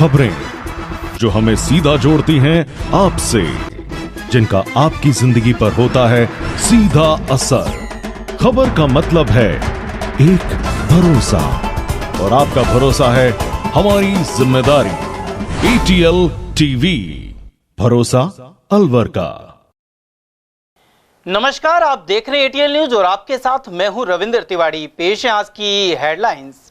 खबरें जो हमें सीधा जोड़ती हैं आपसे, जिनका आपकी जिंदगी पर होता है सीधा असर। खबर का मतलब है एक भरोसा, और आपका भरोसा है हमारी जिम्मेदारी। ATL टीवी, भरोसा अलवर का। नमस्कार, आप देख रहे हैं ATL न्यूज और आपके साथ मैं हूं रविंद्र तिवारी। पेश है आज की हेडलाइंस।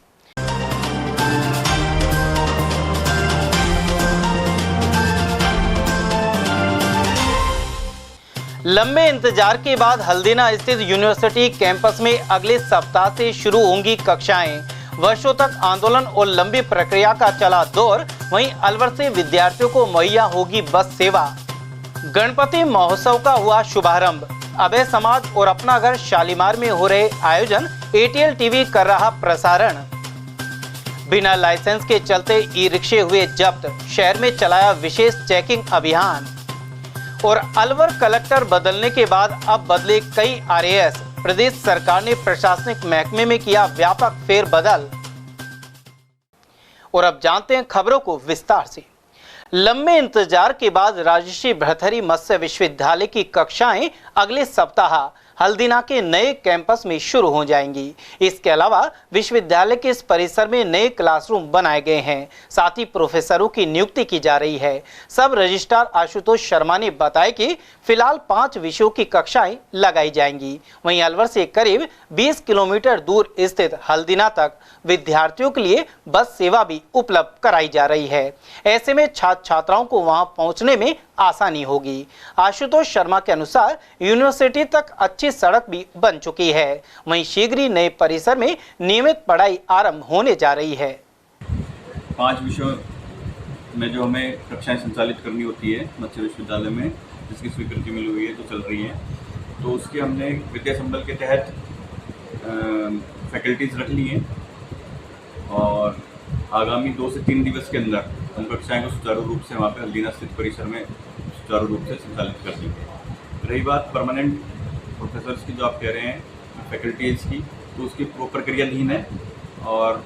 लंबे इंतजार के बाद हल्दीना स्थित यूनिवर्सिटी कैंपस में अगले सप्ताह से शुरू होंगी कक्षाएं। वर्षों तक आंदोलन और लंबी प्रक्रिया का चला दौर, वहीं अलवर से विद्यार्थियों को मुहैया होगी बस सेवा। गणपति महोत्सव का हुआ शुभारंभ। अभय समाज और अपना घर शालीमार में हो रहे आयोजन ATL टीवी कर रहा प्रसारण। बिना लाइसेंस के चलते ई-रिक्शे हुए जब्त, शहर में चलाया विशेष चेकिंग अभियान। और अलवर कलेक्टर बदलने के बाद अब बदले कई RAS। प्रदेश सरकार ने प्रशासनिक महकमे में किया व्यापक फेरबदल। और अब जानते हैं खबरों को विस्तार से। लंबे इंतजार के बाद राजर्षि भर्तृहरि मत्स्य विश्वविद्यालय की कक्षाएं अगले सप्ताह हल्दीना के नए कैंपस में शुरू हो जाएंगी। इसके अलावा विश्वविद्यालय के इस परिसर में नए क्लासरूम बनाए गए हैं, साथ ही प्रोफेसरों की नियुक्ति की जा रही है। सब रजिस्ट्रार आशुतोष शर्मा ने बताया कि फिलहाल 5 विषयों की कक्षाएं लगाई जाएंगी। वहीं अलवर से करीब 20 किलोमीटर दूर स्थित हल्दीना तक विद्यार्थियों के लिए बस सेवा भी उपलब्ध कराई जा रही है। ऐसे में छात्र छात्राओं को वहां पहुंचने में आसानी होगी। आशुतोष शर्मा के अनुसार यूनिवर्सिटी तक अच्छी सड़क भी बन चुकी है। वहीं शीघ्र ही नए परिसर में नियमित पढ़ाई आरंभ होने जा रही है। 5 विषयों में जो हमें कक्षाएं संचालित करनी होती है मत्स्य विश्वविद्यालय में, जिसकी स्वीकृति मिली हुई है, जो चल रही है, तो उसकी हमने विद्या संबल के तहत फैकल्टीज रख ली हैं और आगामी 2 से 3 दिवस के अंदर हम कक्षाएं को सुचारू रूप से वहाँ पे हल्दीना स्थित परिसर में सुचारू रूप से संचालित कर देंगे। रही बात परमानेंट प्रोफेसर्स की, जो आप कह रहे हैं फैकल्टीज़ की, तो उसकी प्रक्रियाधीन है और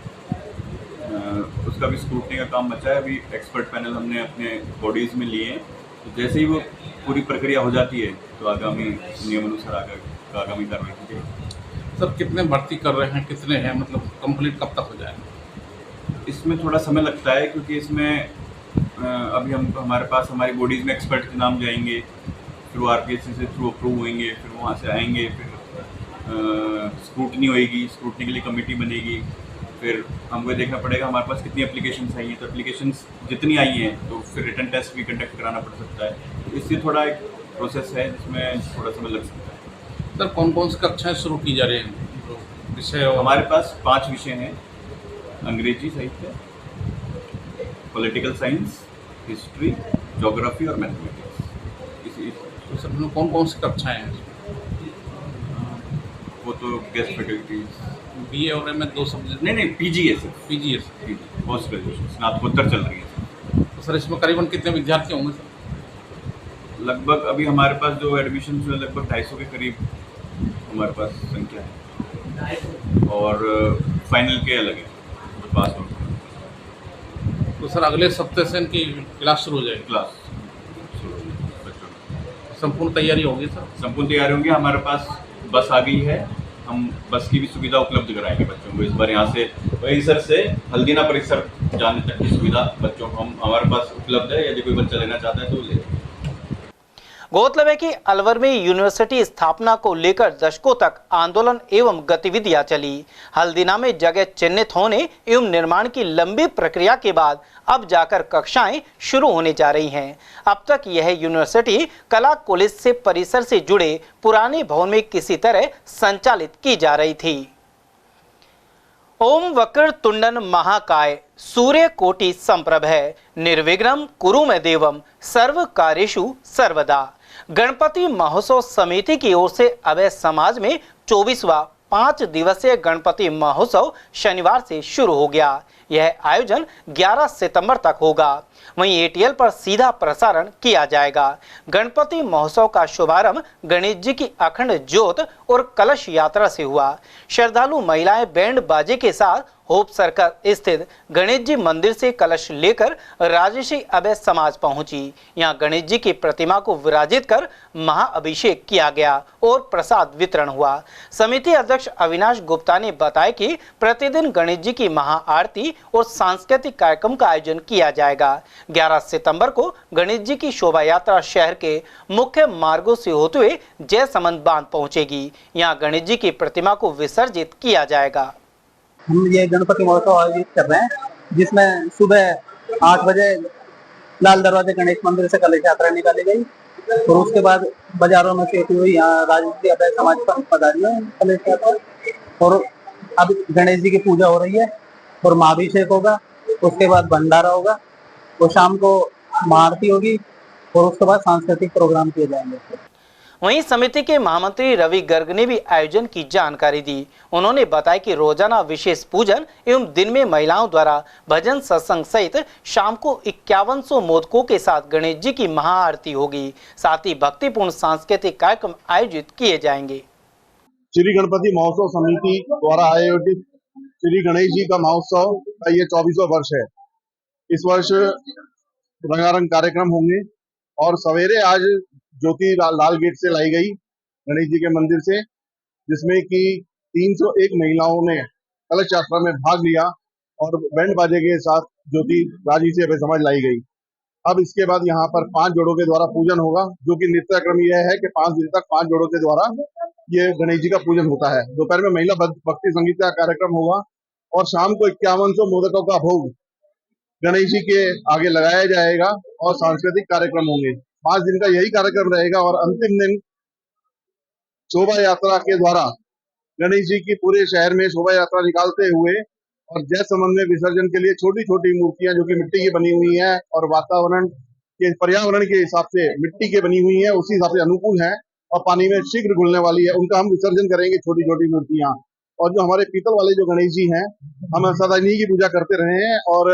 उसका भी स्क्रूटनी का काम बचा है। अभी एक्सपर्ट पैनल हमने अपने बॉडीज़ में लिए हैं, तो जैसे ही वो पूरी प्रक्रिया हो जाती है तो आगामी नियमानुसार आगामी कार्रवाई की जाएगी। सर, कितने भर्ती कर रहे हैं, कितने हैं, मतलब कंप्लीट कब तक हो जाएगा? इसमें थोड़ा समय लगता है क्योंकि इसमें अभी हमारे पास हमारी बॉडीज़ में एक्सपर्ट के नाम जाएंगे, फिर वो RPSC से थ्रू अप्रूव होंगे, फिर वहाँ से आएंगे, फिर स्क्रूटनी होएगी, स्क्रूटनी के लिए कमेटी बनेगी, फिर हमको देखना पड़ेगा हमारे पास कितनी एप्लीकेशंस आई हैं। तो एप्लीकेशंस जितनी आई हैं तो फिर रिटन टेस्ट भी कंडक्ट कराना पड़ सकता है। तो इससे थोड़ा एक प्रोसेस है जिसमें थोड़ा समय लग सकता है। सर, कौन कौन सी कक्षाएँ शुरू की जा रही हैं? विषय हमारे पास 5 विषय हैं: अंग्रेजी साहित्य, पॉलिटिकल साइंस, हिस्ट्री, ज्योग्राफी और मैथमेटिक्स। तो सर, मतलब कौन कौन सी कक्षाएँ हैं? वो तो गेस्ट फैकल्टीज, BA और MA 2 सब्जेक्ट? नहीं, PG है सिर्फ। PG है सर, पोस्ट ग्रेजुएशन स्नातकोत्तर चल रही है। तो सर इसमें करीबन कितने विद्यार्थी होंगे सर? लगभग अभी हमारे पास जो एडमिशन हुए लगभग 250 के करीब हमारे पास संख्या है और फाइनल के अलग है जो पास हो। तो सर अगले सप्ताह से इनकी क्लास शुरू हो जाएगी? क्लास संपूर्ण तैयारी होगी सर? संपूर्ण तैयारी होंगी। हमारे पास बस आ गई है, हम बस की भी सुविधा उपलब्ध कराएंगे बच्चों को। इस बार यहाँ से परिसर से हल्दीना परिसर जाने तक की सुविधा बच्चों को हमारे पास उपलब्ध है। यदि कोई बच्चा लेना चाहता है तो ले। गौरतलब है कि अलवर में यूनिवर्सिटी स्थापना को लेकर दशकों तक आंदोलन एवं गतिविधियां चली। हल्दीना में जगह चिन्हित होने एवं निर्माण की लंबी प्रक्रिया के बाद अब जाकर कक्षाएं शुरू होने जा रही हैं। अब तक यह यूनिवर्सिटी कला कॉलेज से परिसर से जुड़े पुराने भवन में किसी तरह संचालित की जा रही थी। ओम वक्र तुंडन महाकाय सूर्य कोटि संप्रभ है, निर्विघ्नं कुरु मे देवम सर्व कार्येषु सर्वदा। गणपति महोत्सव समिति की ओर से अभय समाज में 24वां 5 दिवसीय गणपति महोत्सव शनिवार से शुरू हो गया। यह आयोजन 11 सितंबर तक होगा। वहीं एटीएल पर सीधा प्रसारण किया जाएगा। गणपति महोत्सव का शुभारंभ गणेश जी की अखंड ज्योत और कलश यात्रा से हुआ। श्रद्धालु महिलाएं बैंड बाजे के साथ होप सर्कल स्थित गणेश जी मंदिर से कलश लेकर राजर्षि अभय समाज पहुंची। यहां गणेश जी की प्रतिमा को विराजित कर महाअभिषेक किया गया और प्रसाद वितरण हुआ। समिति अध्यक्ष अविनाश गुप्ता ने बताया कि प्रतिदिन गणेश जी की महाआरती और सांस्कृतिक कार्यक्रम का आयोजन किया जाएगा। 11 सितंबर को गणेश जी की शोभा यात्रा शहर के मुख्य मार्गों से होते हुए जयसमंद बांध पहुंचेगी। यहाँ गणेश जी की प्रतिमा को विसर्जित किया जाएगा। हम ये गणपति महोत्सव आयोजित कर रहे हैं, जिसमें सुबह 8 बजे लाल दरवाजे गणेश मंदिर से कलश यात्रा निकाली गई और उसके बाद बाजारों में से होती हुई यहाँ राजर्षि अभय समाज पर पधारी है कलश यात्रा। और अब गणेश जी की पूजा हो रही है और महाअभिषेक होगा। उसके बाद भंडारा होगा और शाम को महाआरती होगी और उसके बाद सांस्कृतिक प्रोग्राम किए जाएंगे। वहीं समिति के महामंत्री रवि गर्ग ने भी आयोजन की जानकारी दी। उन्होंने बताया कि रोजाना विशेष पूजन एवं दिन में महिलाओं द्वारा भजन सत्संग सहित शाम को 5100 मोदकों के साथ गणेश जी की महाआरती होगी। साथ ही भक्तिपूर्ण सांस्कृतिक कार्यक्रम आयोजित किए जाएंगे। श्री गणपति महोत्सव समिति द्वारा आयोजित श्री गणेश जी का महोत्सव का ये 24वां वर्ष है। इस वर्ष रंगारंग कार्यक्रम होंगे और सवेरे आज ज्योति लाल गेट से लाई गई गणेश जी के मंदिर से, जिसमें कि 301 महिलाओं ने कलश यात्रा में भाग लिया और बैंड बाजे के साथ ज्योति राजर्षि अभय समाज लाई गई। अब इसके बाद यहाँ पर 5 जोड़ों के द्वारा पूजन होगा, जो कि नित्यक्रम यह है कि 5 दिन तक 5 जोड़ों के द्वारा ये गणेश जी का पूजन होता है। दोपहर में महिला भक्ति संगीत का कार्यक्रम होगा और शाम को 5100 मोदकों का भोग गणेश जी के आगे लगाया जाएगा और सांस्कृतिक कार्यक्रम होंगे। 5 दिन का यही कार्यक्रम रहेगा और अंतिम दिन शोभा यात्रा के द्वारा गणेश जी की पूरे शहर में शोभा यात्रा निकालते हुए और जयसमंद में विसर्जन के लिए छोटी छोटी मूर्तियां जो कि मिट्टी की बनी हुई हैं और वातावरण के पर्यावरण के हिसाब से मिट्टी की बनी हुई है, उसी हिसाब से अनुकूल है और पानी में शीघ्र घुलने वाली है, उनका हम विसर्जन करेंगे छोटी छोटी मूर्तियां। और जो हमारे पीतल वाले जो गणेश जी हैं, हम सदा इन्हीं की पूजा करते रहे हैं और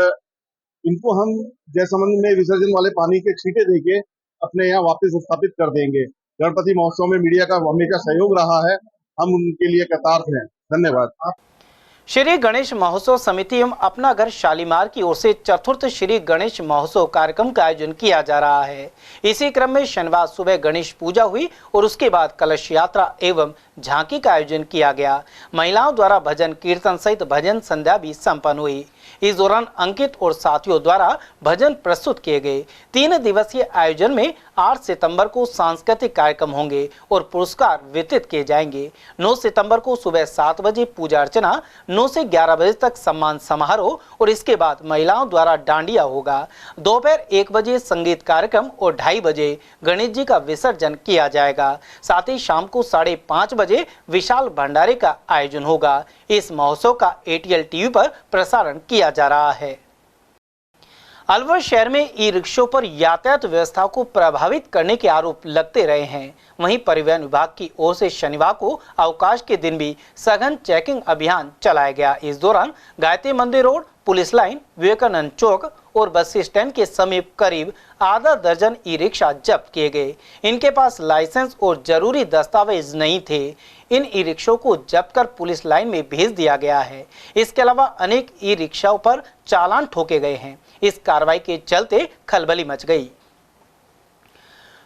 इनको हम जयसमंद में विसर्जन वाले पानी के छींटे देके अपने यहाँ वापस स्थापित कर देंगे। गणपति महोत्सव में मीडिया का हमेशा सहयोग रहा है, हम उनके लिए कृतार्थ हैं। धन्यवाद। श्री गणेश महोत्सव समिति एवं अपना घर शालीमार की ओर से चतुर्थ श्री गणेश महोत्सव कार्यक्रम का आयोजन किया जा रहा है। इसी क्रम में शनिवार सुबह गणेश पूजा हुई और उसके बाद कलश यात्रा एवं झांकी का आयोजन किया गया। महिलाओं द्वारा भजन कीर्तन सहित भजन संध्या भी संपन्न हुई। इस दौरान अंकित और साथियों द्वारा भजन प्रस्तुत किए गए। 3 दिवसीय आयोजन में 8 सितंबर को सांस्कृतिक कार्यक्रम होंगे और पुरस्कार वितरित किए जाएंगे। 9 सितंबर को सुबह 7 बजे पूजा अर्चना, 9 से 11 बजे तक सम्मान समारोह और इसके बाद महिलाओं द्वारा डांडिया होगा। दोपहर 1 बजे संगीत कार्यक्रम और 2:30 बजे गणेश जी का विसर्जन किया जाएगा। साथ ही शाम को 5:30 बजे विशाल भंडारे का आयोजन होगा। इस महोत्सव का एटीएल टीवी पर प्रसारण किया जा रहा है। अलवर शहर में ई रिक्शों पर यातायात व्यवस्था को प्रभावित करने के आरोप लगते रहे हैं। वहीं परिवहन विभाग की ओर से शनिवार को अवकाश के दिन भी सघन चेकिंग अभियान चलाया गया। इस दौरान गायत्री मंदिर रोड, पुलिस लाइन, विवेकानंद चौक और बस स्टैंड के समीप करीब आधा दर्जन ई रिक्शा जब्त किए गए। इनके पास लाइसेंस और जरूरी दस्तावेज नहीं थे। इन ई रिक्शों को जब्त कर पुलिस लाइन में भेज दिया गया है। इसके अलावा अनेक ई रिक्शाओं पर चालान ठोके गए हैं। इस कार्रवाई के चलते खलबली मच गई।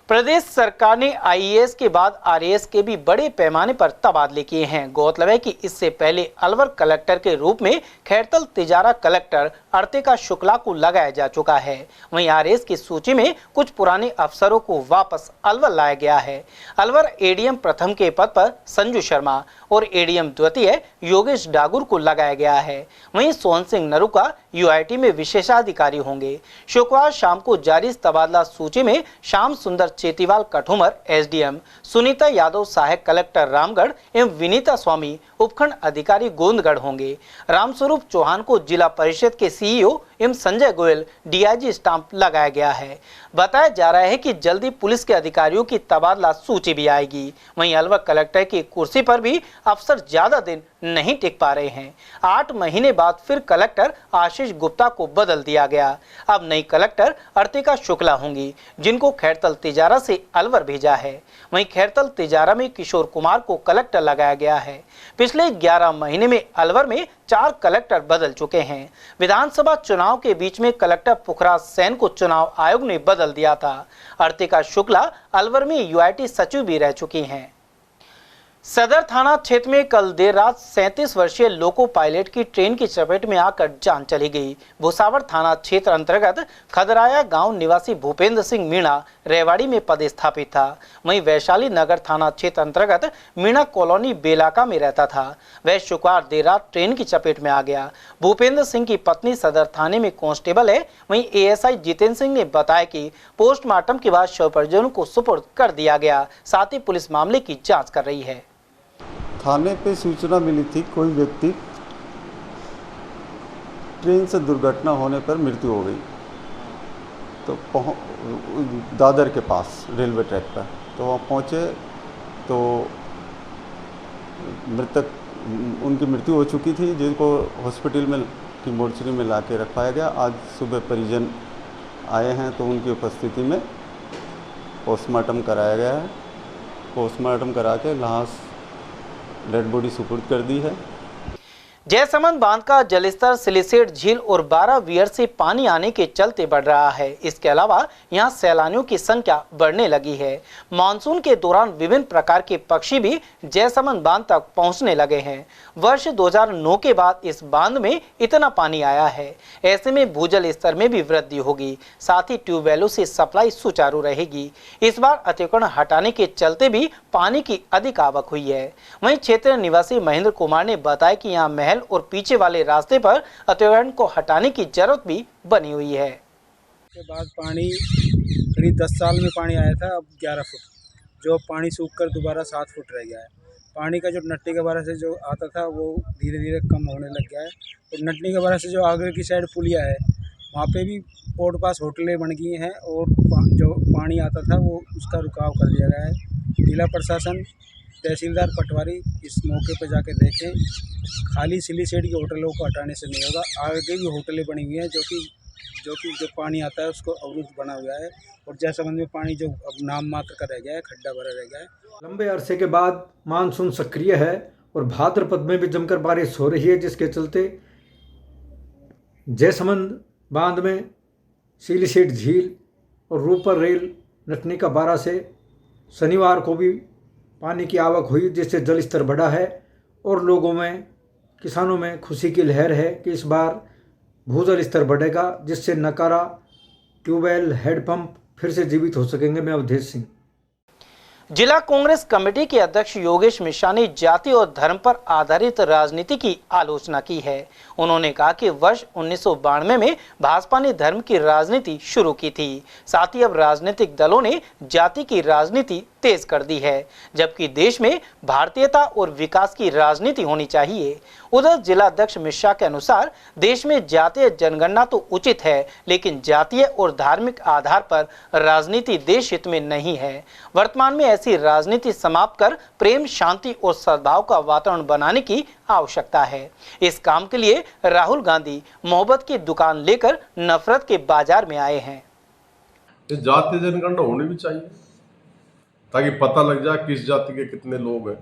प्रदेश सरकार ने आईएएस के बाद आरएएस के भी बड़े पैमाने पर तबादले किए हैं। गौरतलब है कि इससे पहले अलवर कलेक्टर के रूप में खैरतल तिजारा कलेक्टर अर्तिका शुक्ला को लगाया जा चुका है। वहीं आरएएस की सूची में कुछ पुराने अफसरों को वापस अलवर लाया गया है। अलवर एडीएम प्रथम के पद पर संजू शर्मा और एडीएम द्वितीय योगेश डागुर को लगाया गया है। वहीं सोहन सिंह नरूका यूआईटी में विशेषाधिकारी होंगे। शुक्रवार शाम को जारी तबादला सूची में श्याम सुंदर चेतीवाल कठुमर एसडीएम, सुनीता यादव सहायक कलेक्टर रामगढ़ एवं विनीता स्वामी उपखंड अधिकारी गोंदगढ़ होंगे। रामस्वरूप चौहान को जिला परिषद के सीईओ एवं संजय गोयल डीआईजी स्टाम्प लगाया गया है। बताया जा रहा है कि जल्दी पुलिस के अधिकारियों की तबादला सूची भी आएगी। वहीं अलवर कलेक्टर की कुर्सी पर भी अफसर ज्यादा दिन नहीं टिक पा रहे हैं। 8 महीने बाद फिर कलेक्टर आशीष गुप्ता को बदल दिया गया। अब नई कलेक्टर अर्तिका शुक्ला होंगी, जिनको खैरतल तिजारा से अलवर भेजा है। वहीं खैरतल तिजारा में किशोर कुमार को कलेक्टर लगाया गया है। पिछले 11 महीने में अलवर में 4 कलेक्टर बदल चुके हैं। विधानसभा चुनाव के बीच में कलेक्टर पुखराज सेन को चुनाव आयोग ने बदल दिया था। अर्तिका शुक्ला अलवर में यूआईटी सचिव भी रह चुकी हैं। सदर थाना क्षेत्र में कल देर रात 37 वर्षीय लोको पायलट की ट्रेन की चपेट में आकर जान चली गई। भुसावर थाना क्षेत्र अंतर्गत खदराया गांव निवासी भूपेंद्र सिंह मीणा रेवाड़ी में पदस्थापित था। वहीं वैशाली नगर थाना क्षेत्र अंतर्गत मीणा कॉलोनी बेलाका में रहता था। वह शुक्रवार देर रात ट्रेन की चपेट में आ गया। भूपेंद्र सिंह की पत्नी सदर थाने में कांस्टेबल है। वहीं एएसआई जितेंद्र सिंह ने बताया कि पोस्टमार्टम के बाद शव परिजनों को सुपुर्द कर दिया गया। साथ ही पुलिस मामले की जाँच कर रही है। थाने पे सूचना मिली थी कोई व्यक्ति ट्रेन से दुर्घटना होने पर मृत्यु हो गई, तो दादर के पास रेलवे ट्रैक पर तो वहाँ पहुँचे तो मृतक उनकी मृत्यु हो चुकी थी, जिनको हॉस्पिटल में की मोर्चरी में ला के रखवाया गया। आज सुबह परिजन आए हैं तो उनकी उपस्थिति में पोस्टमार्टम कराया गया है। पोस्टमार्टम करा के लाश डेड बॉडी सुपुर्द कर दी है। जयसमंद बांध का जलस्तर सिलिसेट झील और 12 वियर से पानी आने के चलते बढ़ रहा है। इसके अलावा यहां सैलानियों की संख्या बढ़ने लगी है। मानसून के दौरान विभिन्न प्रकार के पक्षी भी जयसमंद बांध तक पहुंचने लगे हैं। वर्ष 2009 के बाद इस बांध में इतना पानी आया है। ऐसे में भूजल स्तर में भी वृद्धि होगी, साथ ही ट्यूबवेलों से सप्लाई सुचारू रहेगी। इस बार अतिक्रमण हटाने के चलते भी पानी की अधिक आवक हुई है। वहीं क्षेत्र निवासी महेंद्र कुमार ने बताया कि यहाँ महल और पीछे वाले रास्ते पर अतिक्रमण को हटाने की जरूरत भी बनी हुई है। के बाद पानी करीब 10 साल में पानी आया था, अब 11 फुट, जो पानी सूखकर दोबारा 7 फुट रह गया है। पानी का जो नट्टी के बारे से जो आता था वो धीरे धीरे कम होने लग गया है। और नट्टी के बारे से जो आगे की साइड पुलिया है वहाँ पे भी पोर्ट पास होटलें बन गई हैं और जो पानी आता था वो उसका रुकाव कर दिया गया है। जिला प्रशासन तहसीलदार पटवारी इस मौके पर जाके देखें, खाली सिलिसेट की होटलों को हटाने से नहीं होगा। आगे भी होटलें बनी हुई हैं जो पानी आता है उसको अवरुद्ध बना हुआ है। और जयसमंद में पानी जो अब नाम मात्र का रह गया है, खड्डा भरा रह गया है। लंबे अरसे के बाद मानसून सक्रिय है और भाद्रपद में भी जमकर बारिश हो रही है, जिसके चलते जयसमंद बांध में सिलिसेट झील और रूपर रेल नटनी का 12 से शनिवार को भी पानी की आवक हुई, जिससे जल स्तर बढ़ा है और लोगों में, किसानों में खुशी की लहर है कि इस बार भूजल स्तर बढ़ेगा, जिससे नकारा, ट्यूबवेल, हैंडपंप फिर से जीवित हो सकेंगे। मैं अवधेश सिंह। जिला कांग्रेस कमेटी के अध्यक्ष योगेश मिश्रा ने जाति और धर्म पर आधारित राजनीति की आलोचना की है। उन्होंने कहा कि वर्ष 1992 में भाजपा ने धर्म की राजनीति शुरू की थी, साथ ही अब राजनीतिक दलों ने जाति की राजनीति तेज कर दी है, जबकि देश में भारतीयता और विकास की राजनीति होनी चाहिए। उधर जिला अध्यक्ष मिश्रा के अनुसार देश में जातीय जनगणना तो उचित है, लेकिन जातीय और धार्मिक आधार पर राजनीति देश हित में नहीं है। वर्तमान में ऐसी राजनीति समाप्त कर प्रेम, शांति और सद्भाव का वातावरण बनाने की आवश्यकता है। इस काम के लिए राहुल गांधी मोहब्बत की दुकान लेकर नफरत के बाजार में आए हैं। जातीय जनगणना होनी भी चाहिए ताकि पता लग जाए किस जाति के कितने लोग हैं।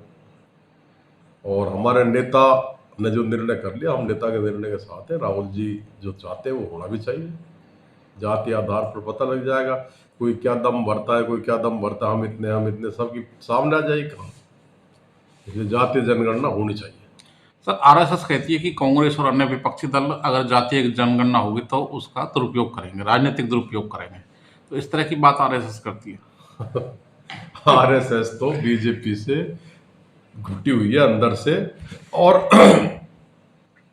और हमारे नेता ने जो निर्णय कर लिया, हम नेता के निर्णय के साथ हैं। राहुल जी जो चाहते हैं वो होना भी चाहिए। जाति आधार पर पता लग जाएगा कोई क्या दम भरता है, कोई क्या दम भरता है, हम इतने सबकी सामने आ जाएगी कहाँ। इसलिए जातीय जनगणना होनी चाहिए। सर, आरएसएस कहती है कि कांग्रेस और अन्य विपक्षी दल अगर जातीय जनगणना होगी तो उसका दुरुपयोग करेंगे, राजनीतिक दुरुपयोग करेंगे। तो इस तरह की बात आरएसएस करती है। आरएसएस तो बीजेपी से घुटी हुई है अंदर से, और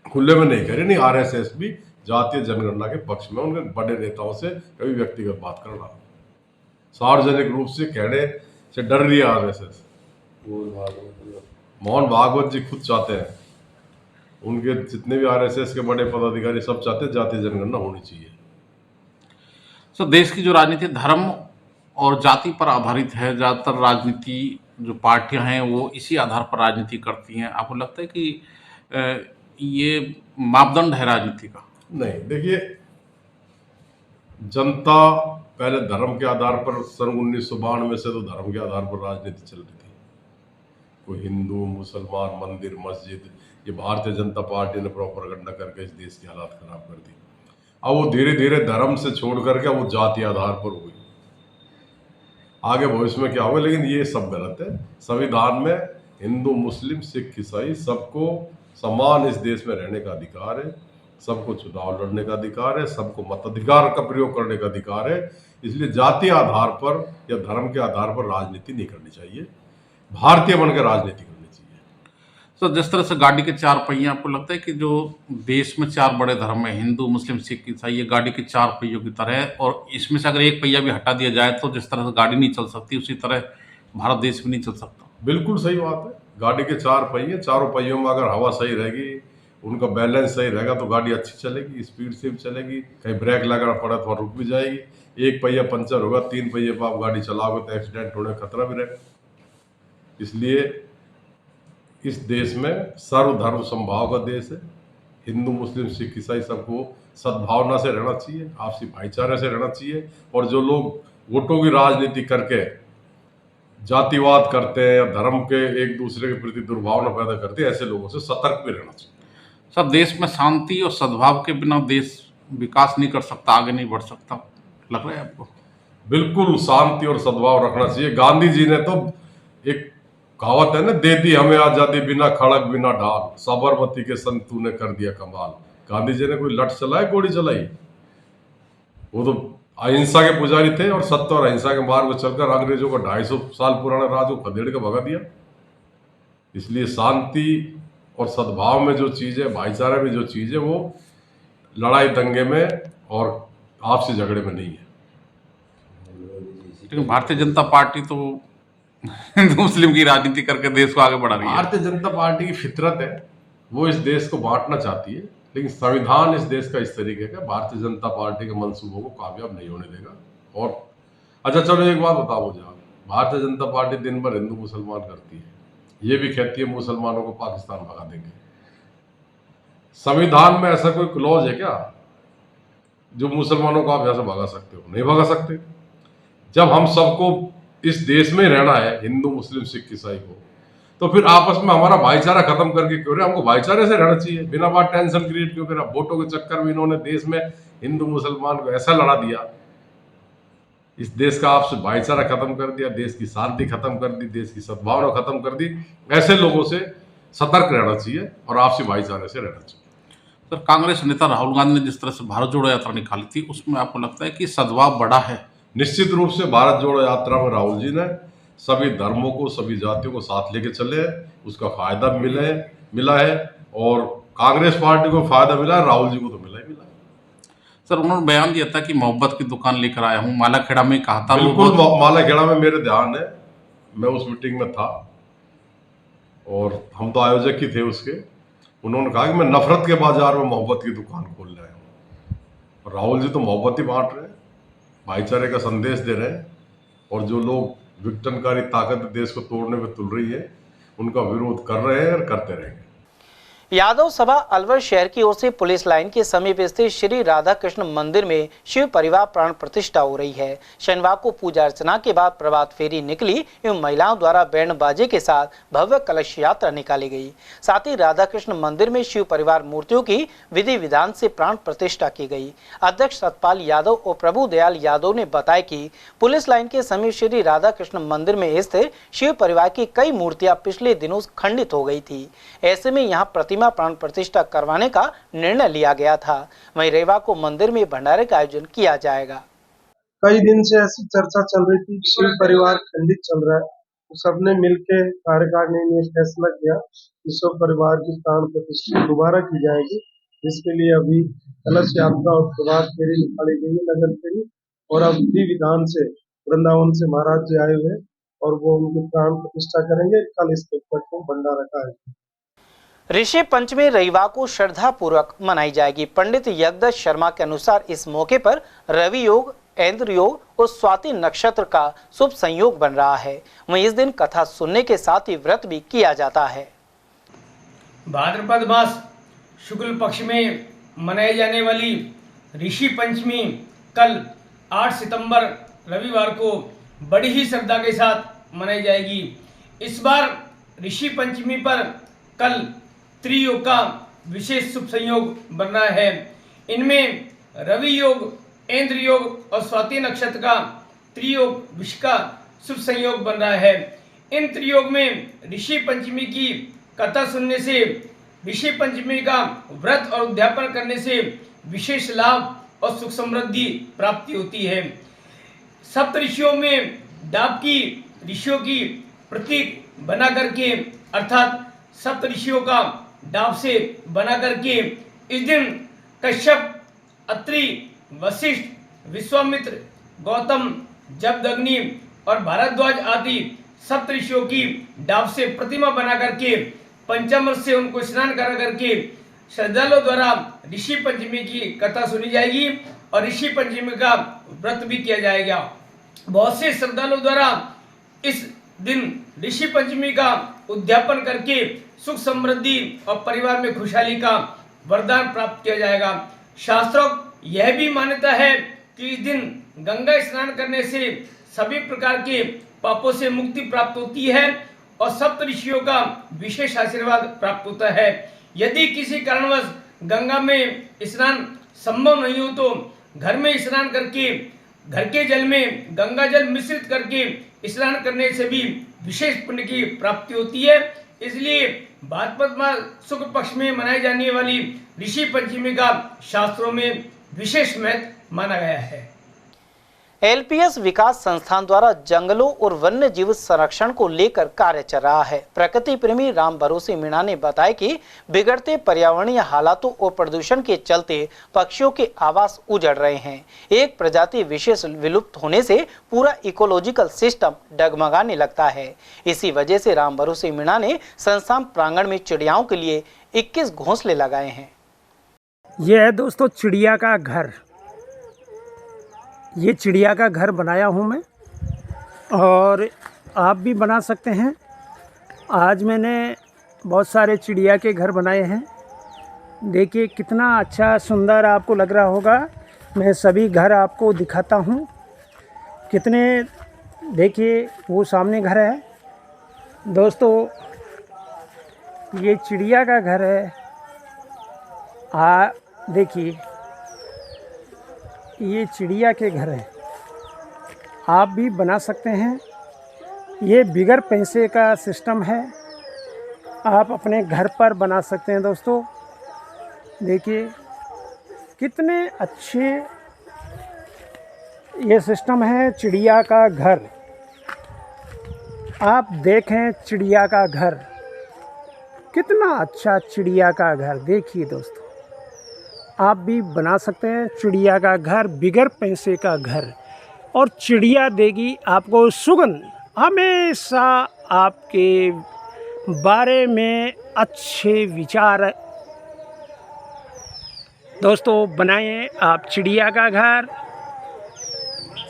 खुले में नहीं करी। नहीं, आरएसएस भी जातीय जनगणना के पक्ष में उनके बड़े नेताओं से कभी व्यक्तिगत बात करना, सार्वजनिक रूप से कहने से डर रही है आरएसएस। मोहन भागवत जी खुद चाहते हैं उनके जितने भी आरएसएस के बड़े पदाधिकारी सब चाहते हैं जातीय जनगणना होनी चाहिए। सर, देश की जो राजनीति धर्म और जाति पर आधारित है। ज़्यादातर राजनीति जो पार्टियां हैं वो इसी आधार पर राजनीति करती हैं। आपको लगता है कि ये मापदंड है राजनीति का? नहीं, देखिए, जनता पहले धर्म के आधार पर सन 1992 से तो धर्म के आधार पर राजनीति चल रही थी। कोई हिंदू, मुसलमान, मंदिर, मस्जिद, ये भारतीय जनता पार्टी ने प्रोपेगेंडा करके इस देश की हालात खराब कर दी। अब वो धीरे धीरे धर्म से छोड़ करके वो जाति आधार पर हुई। आगे भविष्य में क्या होगा, लेकिन ये सब गलत है। संविधान में हिंदू, मुस्लिम, सिख, ईसाई सबको समान इस देश में रहने का अधिकार है, सबको चुनाव लड़ने का अधिकार है, सबको मताधिकार का प्रयोग करने का अधिकार है। इसलिए जाति आधार पर या धर्म के आधार पर राजनीति नहीं करनी चाहिए, भारतीय बनकर राजनीति करनी चाहिए। तो जिस तरह से गाड़ी के चार पहिए, आपको लगता है कि जो देश में चार बड़े धर्म है, हिंदू, मुस्लिम, सिख, ईसाई, ये गाड़ी के चार पहियों की तरह है, और इसमें से अगर एक पहिया भी हटा दिया जाए तो जिस तरह से गाड़ी नहीं चल सकती उसी तरह भारत देश भी नहीं चल सकता? बिल्कुल सही बात है। गाड़ी के चार पहिए, चारों पहियों में अगर हवा सही रहेगी, उनका बैलेंस सही रहेगा तो गाड़ी अच्छी चलेगी, स्पीड से भी चलेगी। कहीं ब्रेक लगाना पड़ा तो रुक भी जाएगी। एक पहिया पंचर होगा, तीन पहिए पर आप गाड़ी चलाओगे तो एक्सीडेंट होने का खतरा भी रहेगा। इसलिए इस देश में सर्वधर्म समभाव का देश है। हिंदू, मुस्लिम, सिख, ईसाई सबको सद्भावना से रहना चाहिए, आपसी भाईचारे से रहना चाहिए। और जो लोग वोटों की राजनीति करके जातिवाद करते हैं या धर्म के एक दूसरे के प्रति दुर्भावना पैदा करते हैं, ऐसे लोगों से सतर्क भी रहना चाहिए। सर, देश में शांति और सद्भाव के बिना देश विकास नहीं कर सकता, आगे नहीं बढ़ सकता, लग रहा है आपको? बिल्कुल शांति और सद्भाव रखना चाहिए। गांधी जी ने तो एक कहावत है ना, दे दी हमें आजादी बिना खड़क बिना ढाल, साबरमती के संग तूने कर दिया कमाल। गांधी जी ने कोई लठ चलाई, गोली चलाई? वो तो अहिंसा के पुजारी थे और सत्य और अहिंसा के मार्ग पर चलकर अंग्रेजों का 250 साल पुराना राज को खदेड़ के भगा दिया। इसलिए शांति और सद्भाव में जो चीज़ है, भाईचारे में जो चीज़ है, वो लड़ाई दंगे में और आपसी झगड़े में नहीं है। लेकिन भारतीय जनता पार्टी तो हिंदू मुस्लिम की राजनीति करके देश को आगे बढ़ा रही है। भारतीय जनता पार्टी की फितरत है, वो इस देश को बांटना चाहती है, लेकिन संविधान इस देश का इस तरीके का भारतीय जनता पार्टी के मंसूबों को कामयाब नहीं होने देगा। और अच्छा चलो एक बात बताओ मुझे, भारतीय जनता पार्टी दिन भर हिंदू मुसलमान करती है, ये भी कहती है मुसलमानों को पाकिस्तान भगा देंगे। संविधान में ऐसा कोई क्लॉज है क्या जो मुसलमानों को आप यहाँ से भगा सकते हो? नहीं भगा सकते। जब हम सबको इस देश में रहना है, हिंदू, मुस्लिम, सिख, ईसाई को, तो फिर आपस में हमारा भाईचारा खत्म करके क्यों रहे? हमको भाईचारे से रहना चाहिए, बिना बात टेंशन क्रिएट क्यों करा? वोटों के चक्कर में इन्होंने देश में हिंदू मुसलमान को ऐसा लड़ा दिया, इस देश का आपसे भाईचारा खत्म कर दिया, देश की शांति खत्म कर दी, देश की सद्भावना खत्म कर दी। ऐसे लोगों से सतर्क रहना चाहिए और आपसी भाईचारे से रहना चाहिए। सर, कांग्रेस नेता राहुल गांधी ने जिस तरह से भारत जोड़ो यात्रा निकाली थी, उसमें आपको लगता है कि सद्भाव बढ़ा है? निश्चित रूप से भारत जोड़ो यात्रा में राहुल जी ने सभी धर्मों को, सभी जातियों को साथ लेके चले, उसका फायदा मिला है और कांग्रेस पार्टी को फायदा मिला है, राहुल जी को तो मिला ही मिला है। सर, उन्होंने बयान दिया था कि मोहब्बत की दुकान लेकर आया हूँ, मालाखेड़ा में कहा था। बिल्कुल, मालाखेड़ा में मेरे ध्यान है, मैं उस मीटिंग में था और हम तो आयोजक ही थे उसके। उन्होंने कहा कि मैं नफरत के बाजार में मोहब्बत की दुकान खोल रहा हूँ। और राहुल जी तो मोहब्बत ही बांट रहे हैं, भाईचारे का संदेश दे रहे हैं, और जो लोग विघटनकारी ताकत देश को तोड़ने में तुल रही है, उनका विरोध कर रहे हैं और करते रहेंगे। यादव सभा अलवर शहर की ओर से पुलिस लाइन के समीप स्थित श्री राधा कृष्ण मंदिर में शिव परिवार प्राण प्रतिष्ठा हो रही है। शनिवार को पूजा अर्चना के बाद प्रभात फेरी निकली एवं महिलाओं द्वारा बैंड बाजे के साथ भव्य कलश यात्रा निकाली गई। साथ ही राधा कृष्ण मंदिर में शिव परिवार मूर्तियों की विधि विधान से प्राण प्रतिष्ठा की गई। अध्यक्ष सतपाल यादव और प्रभु दयाल यादव ने बताया कि पुलिस लाइन के समीप श्री राधा कृष्ण मंदिर में स्थित शिव परिवार की कई मूर्तियां पिछले दिनों खंडित हो गई थी। ऐसे में यहाँ प्रतिमा प्राण प्रतिष्ठा करवाने का निर्णय लिया गया था। वहीं रविवार को मंदिर में भंडारे का आयोजन किया जाएगा। कई दिन से ऐसी चर्चा चल रही थी, शिव परिवार खंडित चल रहा है, तो सबने मिलकर कार्यकारिणी ने फैसला किया कि शिव परिवार की प्राण प्रतिष्ठा दोबारा की जाएगी, जिसके लिए अभी कलश यात्रा और प्रभात फेरी निकाली गई है, नगर फेरी, और अब विधि विधान से वृंदावन से महाराज जी आए हुए और वो उनकी प्राण प्रतिष्ठा करेंगे। कल इसके ऊपर भंडारा का आयोजन। ऋषि पंचमी रविवार को श्रद्धा पूर्वक मनाई जाएगी। पंडित यज्ञदत्त शर्मा के अनुसार इस मौके पर रवि योग, ऐन्द्र योग और स्वाति नक्षत्र का शुभ संयोग बन रहा है। वहीं इस दिन कथा सुनने के साथ ही व्रत भी किया जाता है। भाद्रपद मास शुक्ल पक्ष में मनाई जाने वाली ऋषि पंचमी कल 8 सितंबर रविवार को बड़ी ही श्रद्धा के साथ मनाई जाएगी। इस बार ऋषि पंचमी पर कल त्रियोग का विशेष शुभ संयोग बन रहा है। इनमें रवि योग, ऐन्द्र योग और स्वाति नक्षत्र का त्रियोग विश्व का शुभ संयोग बन रहा है। इन त्रियोग में ऋषि पंचमी की कथा सुनने से, ऋषि पंचमी का व्रत और उद्यापन करने से विशेष लाभ और सुख समृद्धि प्राप्ति होती है। सप्त ऋषियों में डाब की ऋषियों की प्रतीक बना करके अर्थात सप्त ऋषियों का डाब से बना करके इस दिन कश्यप, अत्रि, वशिष्ठ, विश्वामित्र, गौतम, जमदग्नि और भारद्वाज आदि सप्त ऋषियों की डाब से प्रतिमा बना करके पंचामृत से उनको स्नान करा करके श्रद्धालुओं द्वारा ऋषि पंचमी की कथा सुनी जाएगी और ऋषि पंचमी का व्रत भी किया जाएगा। बहुत से श्रद्धालुओं द्वारा इस दिन ऋषि पंचमी का उद्यापन करके सुख समृद्धि और परिवार में खुशहाली का वरदान प्राप्त किया जाएगा। शास्त्रों यह भी मान्यता है कि इस दिन गंगा स्नान करने से सभी प्रकार के पापों से मुक्ति प्राप्त होती है और सप्त ऋषियों का विशेष आशीर्वाद प्राप्त होता है। यदि किसी कारणवश गंगा में स्नान संभव नहीं हो तो घर में स्नान करके घर के जल में गंगा जल मिश्रित करके स्नान करने से भी विशेष पुण्य की प्राप्ति होती है। इसलिए भाद्रपद मास शुक्ल पक्ष में मनाई जाने वाली ऋषि पंचमी का शास्त्रों में विशेष महत्व माना गया है। एलपीएस विकास संस्थान द्वारा जंगलों और वन्य जीव संरक्षण को लेकर कार्य चल रहा है। प्रकृति प्रेमी राम भरोसे मीणा ने बताया कि बिगड़ते पर्यावरणीय हालातों और प्रदूषण के चलते पक्षियों के आवास उजड़ रहे हैं। एक प्रजाति विशेष विलुप्त होने से पूरा इकोलॉजिकल सिस्टम डगमगाने लगता है। इसी वजह से राम भरोसे मीणा ने संस्थान प्रांगण में चिड़ियाओं के लिए 21 घोंसले लगाए हैं। यह है दोस्तों चिड़िया का घर। ये चिड़िया का घर बनाया हूँ मैं और आप भी बना सकते हैं। आज मैंने बहुत सारे चिड़िया के घर बनाए हैं। देखिए कितना अच्छा सुंदर आपको लग रहा होगा। मैं सभी घर आपको दिखाता हूँ। कितने, देखिए वो सामने घर है दोस्तों, ये चिड़िया का घर है। देखिए ये चिड़िया के घर हैं। आप भी बना सकते हैं। ये बिगर पैसे का सिस्टम है, आप अपने घर पर बना सकते हैं दोस्तों। देखिए कितने अच्छे ये सिस्टम है चिड़िया का घर। आप देखें चिड़िया का घर, कितना अच्छा चिड़िया का घर। देखिए दोस्तों आप भी बना सकते हैं चिड़िया का घर, बिगर पैसे का घर। और चिड़िया देगी आपको सुगंध, हमेशा आपके बारे में अच्छे विचार। दोस्तों बनाएं आप चिड़िया का घर।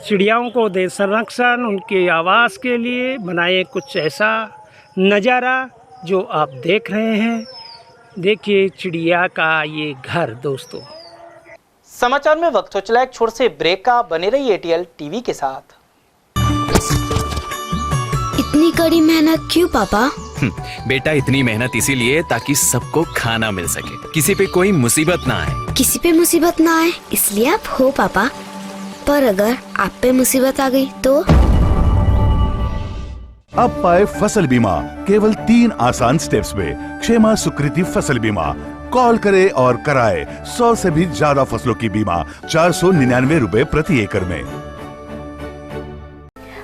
चिड़ियाओं को दे संरक्षण, उनके आवास के लिए बनाएं कुछ ऐसा नज़ारा जो आप देख रहे हैं। देखिए चिड़िया का ये घर दोस्तों। समाचार में वक्त हो चला एक छोटे से ब्रेक का। बने रहिए एटीएल टीवी के साथ। इतनी कड़ी मेहनत क्यों पापा? बेटा इतनी मेहनत इसीलिए ताकि सबको खाना मिल सके, किसी पे कोई मुसीबत ना आए। किसी पे मुसीबत ना आए इसलिए आप हो पापा, पर अगर आप पे मुसीबत आ गई तो? अब पाए फसल बीमा केवल 3 आसान स्टेप्स में। क्षेमा सुकृति फसल बीमा। कॉल करे और कराए 100 से भी ज्यादा फसलों की बीमा 499 रुपए प्रति एकड़ में।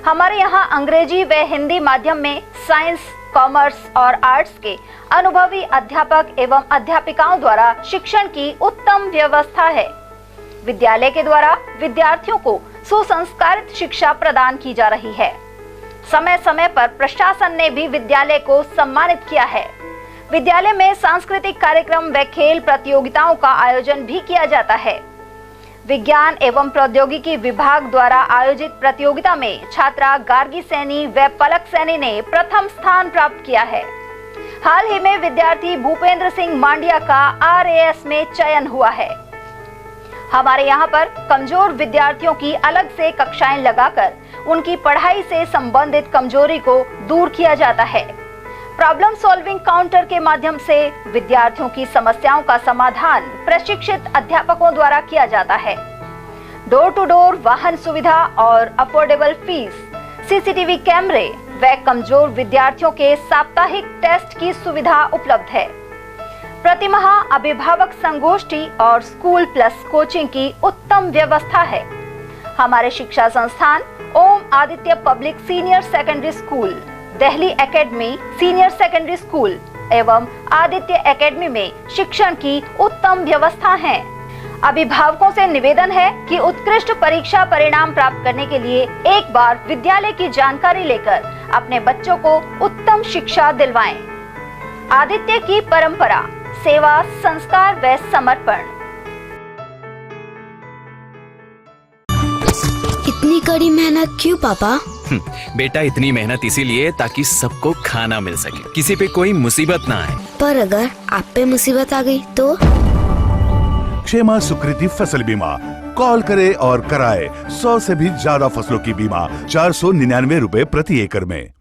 हमारे यहाँ अंग्रेजी व हिंदी माध्यम में साइंस, कॉमर्स और आर्ट्स के अनुभवी अध्यापक एवं अध्यापिकाओं द्वारा शिक्षण की उत्तम व्यवस्था है। विद्यालय के द्वारा विद्यार्थियों को सुसंस्कारित शिक्षा प्रदान की जा रही है। समय समय पर प्रशासन ने भी विद्यालय को सम्मानित किया है। विद्यालय में सांस्कृतिक कार्यक्रम व खेल प्रतियोगिताओं का आयोजन भी किया जाता है। विज्ञान एवं प्रौद्योगिकी विभाग द्वारा आयोजित प्रतियोगिता में छात्रा गार्गी सैनी व पलक सैनी ने प्रथम स्थान प्राप्त किया है। हाल ही में विद्यार्थी भूपेंद्र सिंह मांडिया का RAS में चयन हुआ है। हमारे यहाँ पर कमजोर विद्यार्थियों की अलग से कक्षाएं लगाकर उनकी पढ़ाई से संबंधित कमजोरी को दूर किया जाता है। प्रॉब्लम सॉल्विंग काउंटर के माध्यम से विद्यार्थियों की समस्याओं का समाधान प्रशिक्षित अध्यापकों द्वारा किया जाता है। डोर टू डोर वाहन सुविधा और अफोर्डेबल फीस, CCTV कैमरे व कमजोर विद्यार्थियों के साप्ताहिक टेस्ट की सुविधा उपलब्ध है। प्रतिमाह अभिभावक संगोष्ठी और स्कूल प्लस कोचिंग की उत्तम व्यवस्था है। हमारे शिक्षा संस्थान Om Aditya public senior secondary school, Delhi academy senior secondary school एवं आदित्य एकेडमी में शिक्षण की उत्तम व्यवस्था है। अभिभावकों से निवेदन है कि उत्कृष्ट परीक्षा परिणाम प्राप्त करने के लिए एक बार विद्यालय की जानकारी लेकर अपने बच्चों को उत्तम शिक्षा दिलवाएं। आदित्य की परंपरा, सेवा, संस्कार व समर्पण। इतनी कड़ी मेहनत क्यों पापा? बेटा इतनी मेहनत इसीलिए ताकि सबको खाना मिल सके, किसी पे कोई मुसीबत ना आए। पर अगर आप पे मुसीबत आ गई तो? क्षेमा सुकृति फसल बीमा, कॉल करे और कराए 100 से भी ज्यादा फसलों की बीमा 499 रुपए प्रति एकड़ में।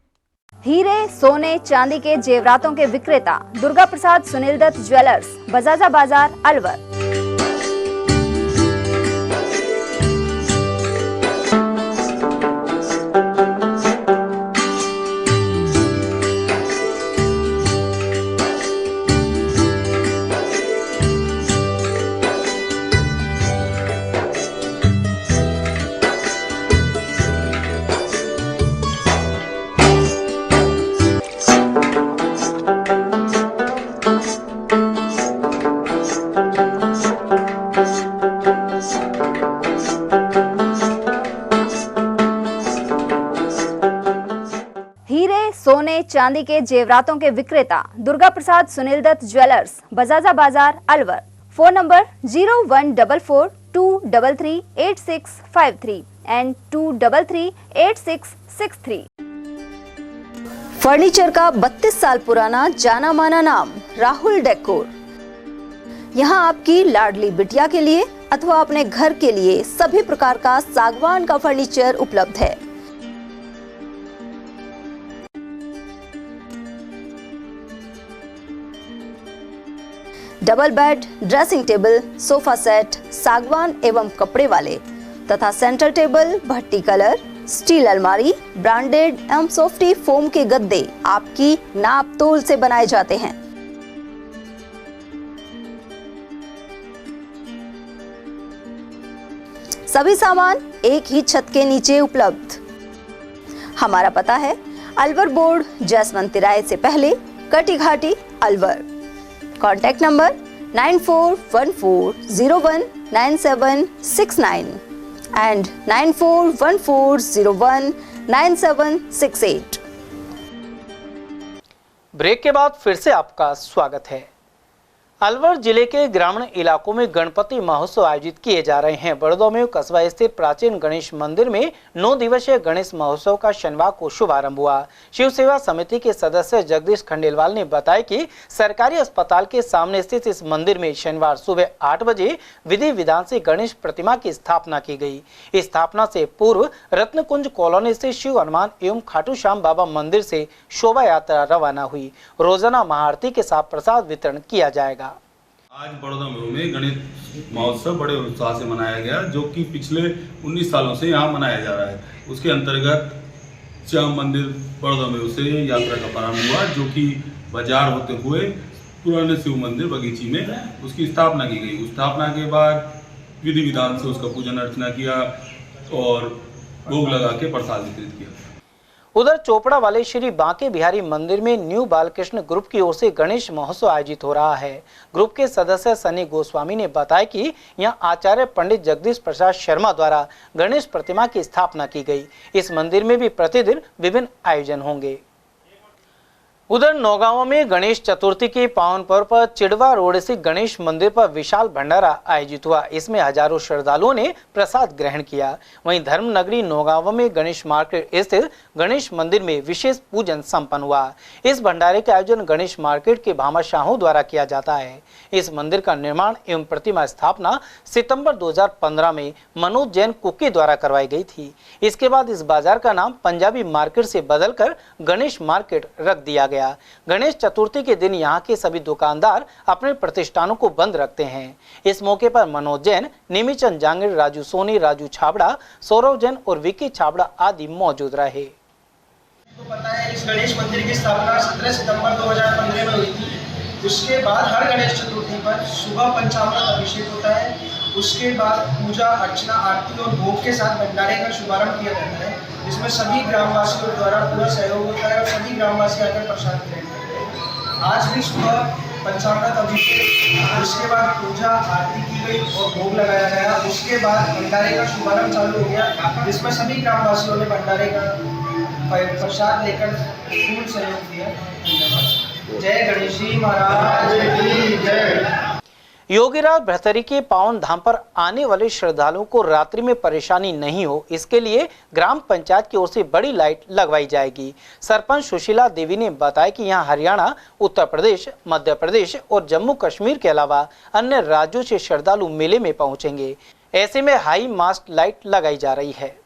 हीरे, सोने, चांदी के जेवरातों के विक्रेता दुर्गा प्रसाद सुनील दत्त ज्वेलर्स, बजाजा बाजार, अलवर। सोने चांदी के जेवरातों के विक्रेता दुर्गा प्रसाद सुनील दत्त ज्वेलर्स, बजाजा बाजार, Alwar. Phone number 0144233863 and 2338663। Furniture का 32 साल पुराना जाना माना नाम राहुल डेकोर। यहाँ आपकी लाडली बिटिया के लिए अथवा अपने घर के लिए सभी प्रकार का सागवान का फर्नीचर उपलब्ध है। Double bed, dressing table, sofa set सागवान एवं कपड़े वाले तथा सेंटर टेबल, भट्टी कलर, स्टील अलमारी, ब्रांडेड एवं सॉफ्टी फोम के गद्दे आपकी नाप तोल से बनाए जाते हैं। सभी सामान एक ही छत के नीचे उपलब्ध। हमारा पता है अलवर बोर्ड, जसवंत तिराहे से पहले, Kati Ghati, Alwar. Contact number 9414019769 and 9414019768। Break के बाद फिर से आपका स्वागत है। अलवर जिले के ग्रामीण इलाकों में गणपति महोत्सव आयोजित किए जा रहे हैं। बड़ौदा में कस्बा स्थित प्राचीन गणेश मंदिर में 9 दिवसीय गणेश महोत्सव का शनिवार को शुभारंभ हुआ। शिव सेवा समिति के सदस्य जगदीश खंडेलवाल ने बताया कि सरकारी अस्पताल के सामने स्थित इस मंदिर में शनिवार सुबह 8 बजे विधि विधान से गणेश प्रतिमा की स्थापना की गई। इस स्थापना से पूर्व रत्नकुंज कॉलोनी से शिव हनुमान एवं खाटू श्याम बाबा मंदिर से शोभा यात्रा रवाना हुई। रोजाना महाआरती के साथ प्रसाद वितरण किया जाएगा। आज बड़ौदा में गणेश महोत्सव बड़े उत्साह से मनाया गया, जो कि पिछले 19 सालों से यहाँ मनाया जा रहा है। उसके अंतर्गत श्याम मंदिर बड़ौदा में से यात्रा का प्रारंभ हुआ, जो कि बाजार होते हुए पुराने शिव मंदिर बगीची में उसकी स्थापना की गई। उस स्थापना के बाद विधि विधान से उसका पूजन अर्चना किया और भोग लगा के प्रसाद वितरित किया। उधर चोपड़ा वाले श्री बांके बिहारी मंदिर में न्यू बालकृष्ण ग्रुप की ओर से गणेश महोत्सव आयोजित हो रहा है। ग्रुप के सदस्य सनी गोस्वामी ने बताया कि यहां आचार्य पंडित जगदीश प्रसाद शर्मा द्वारा गणेश प्रतिमा की स्थापना की गई। इस मंदिर में भी प्रतिदिन विभिन्न आयोजन होंगे। उधर नौगांव में गणेश चतुर्थी के पावन पर्व पर चिड़वा रोड स्थित गणेश मंदिर पर विशाल भंडारा आयोजित हुआ। इसमें हजारों श्रद्धालुओं ने प्रसाद ग्रहण किया। वहीं धर्म नगरी नौगांव में गणेश मार्केट स्थित गणेश मंदिर में विशेष पूजन संपन्न हुआ। इस भंडारे का आयोजन गणेश मार्केट के भामाशाहों द्वारा किया जाता है। इस मंदिर का निर्माण एवं प्रतिमा स्थापना सितंबर 2015 में मनोज जैन कुकी द्वारा करवाई गई थी। इसके बाद इस बाजार का नाम पंजाबी मार्केट से बदलकर गणेश मार्केट रख दिया गया। गणेश चतुर्थी के दिन यहां के सभी दुकानदार अपने प्रतिष्ठानों को बंद रखते हैं। इस मौके पर मनोज जैन, निमिचंद जांगिड़, राजू सोनी, राजू छाबड़ा, सौरव जैन और विकी छाबड़ा आदि मौजूद रहे। तो पता है इस गणेश मंदिर की स्थापना 17 सितंबर 2015 में हुई थी। उसके बाद हर गणेश चतुर्थी पर सुबह पंचामृत अभिषेक होता है। उसके बाद पूजा अर्चना, आरती और भोग के साथ भंडारे का शुभारंभ किया जाता है, जिसमें सभी ग्रामवासियों द्वारा पूरा सहयोग होता है और सभी ग्रामवासी आकर प्रसाद ग्रहण करते हैं। आज भी सुबह पंचामृत अभिषेक, उसके बाद पूजा आरती की गई और भोग लगाया गया। उसके बाद भंडारे का शुभारंभ चालू हो गया, जिसमें सभी ग्रामवासियों ने भंडारे का प्रसाद लेकर पूर्ण सहयोग दिया। धन्यवाद। जय गणेश जी महाराज की जय। योगीराज भरथरी के पावन धाम पर आने वाले श्रद्धालुओं को रात्रि में परेशानी नहीं हो, इसके लिए ग्राम पंचायत की ओर से बड़ी लाइट लगवाई जाएगी। सरपंच सुशीला देवी ने बताया कि यहां हरियाणा, उत्तर प्रदेश, मध्य प्रदेश और जम्मू कश्मीर के अलावा अन्य राज्यों से श्रद्धालु मेले में पहुंचेंगे। ऐसे में हाई मास्ट लाइट लगाई जा रही है।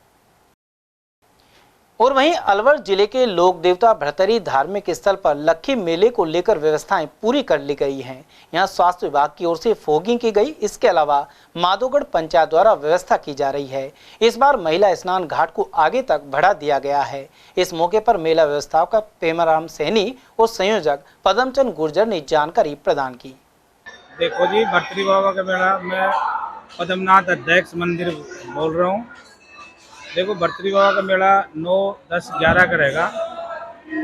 और वहीं अलवर जिले के लोक देवता भरथरी धार्मिक स्थल पर लक्खी मेले को लेकर व्यवस्थाएं पूरी कर ली गई हैं। यहां स्वास्थ्य विभाग की ओर से फॉगिंग की गई। इसके अलावा माधोगढ़ पंचायत द्वारा व्यवस्था की जा रही है। इस बार महिला स्नान घाट को आगे तक बढ़ा दिया गया है। इस मौके पर मेला व्यवस्थापक पेमाराम सैनी और संयोजक पदमचंद गुर्जर ने जानकारी प्रदान की। देखो जी, भरथरी बाबा का मेला मैं पद्मनाथ अध्यक्ष मंदिर बोल रहा हूँ। देखो, भरथरी बाबा का मेला 9, 10, 11 का रहेगा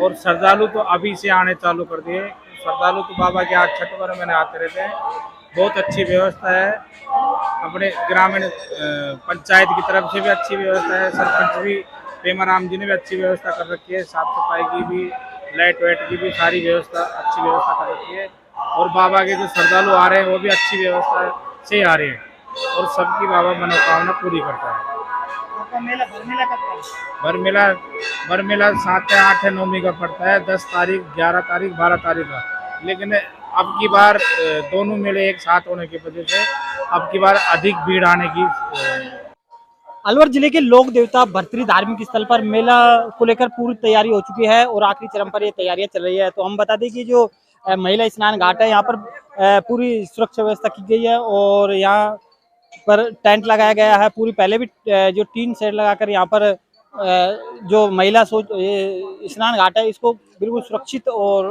और श्रद्धालु तो अभी से आने चालू कर दिए। श्रद्धालु तो बाबा के 8 महीने आते रहते हैं। बहुत अच्छी व्यवस्था है। अपने ग्रामीण पंचायत की तरफ से भी अच्छी व्यवस्था है। सरपंच भी पेमाराम जी ने भी अच्छी व्यवस्था कर रखी है। साफ सफाई की भी, लाइट वाइट की भी सारी व्यवस्था अच्छी व्यवस्था कर रखी है। और बाबा के जो श्रद्धालु आ रहे हैं वो भी अच्छी व्यवस्था से आ रहे हैं और सबकी बाबा मनोकामना पूरी करता है। बरमेला 7 है, 8 है, 9 का पड़ता है। 10 तारीख, 11 तारीख, 12 तारीख का। लेकिन अब की बार दोनों मेले एक साथ होने की वजह से अब की बार अधिक भीड़ आने की। अलवर जिले के लोक देवता भरथरी धार्मिक स्थल पर मेला को लेकर पूरी तैयारी हो चुकी है और आखिरी चरण पर ये तैयारियां चल रही है। तो हम बता दें कि जो महिला स्नान घाट है, यहाँ पर पूरी सुरक्षा व्यवस्था की गई है और यहाँ पर टेंट लगाया गया है। पूरी पहले भी जो टीन शेड लगाकर यहाँ पर जो महिला स्नान घाट है इसको बिल्कुल सुरक्षित और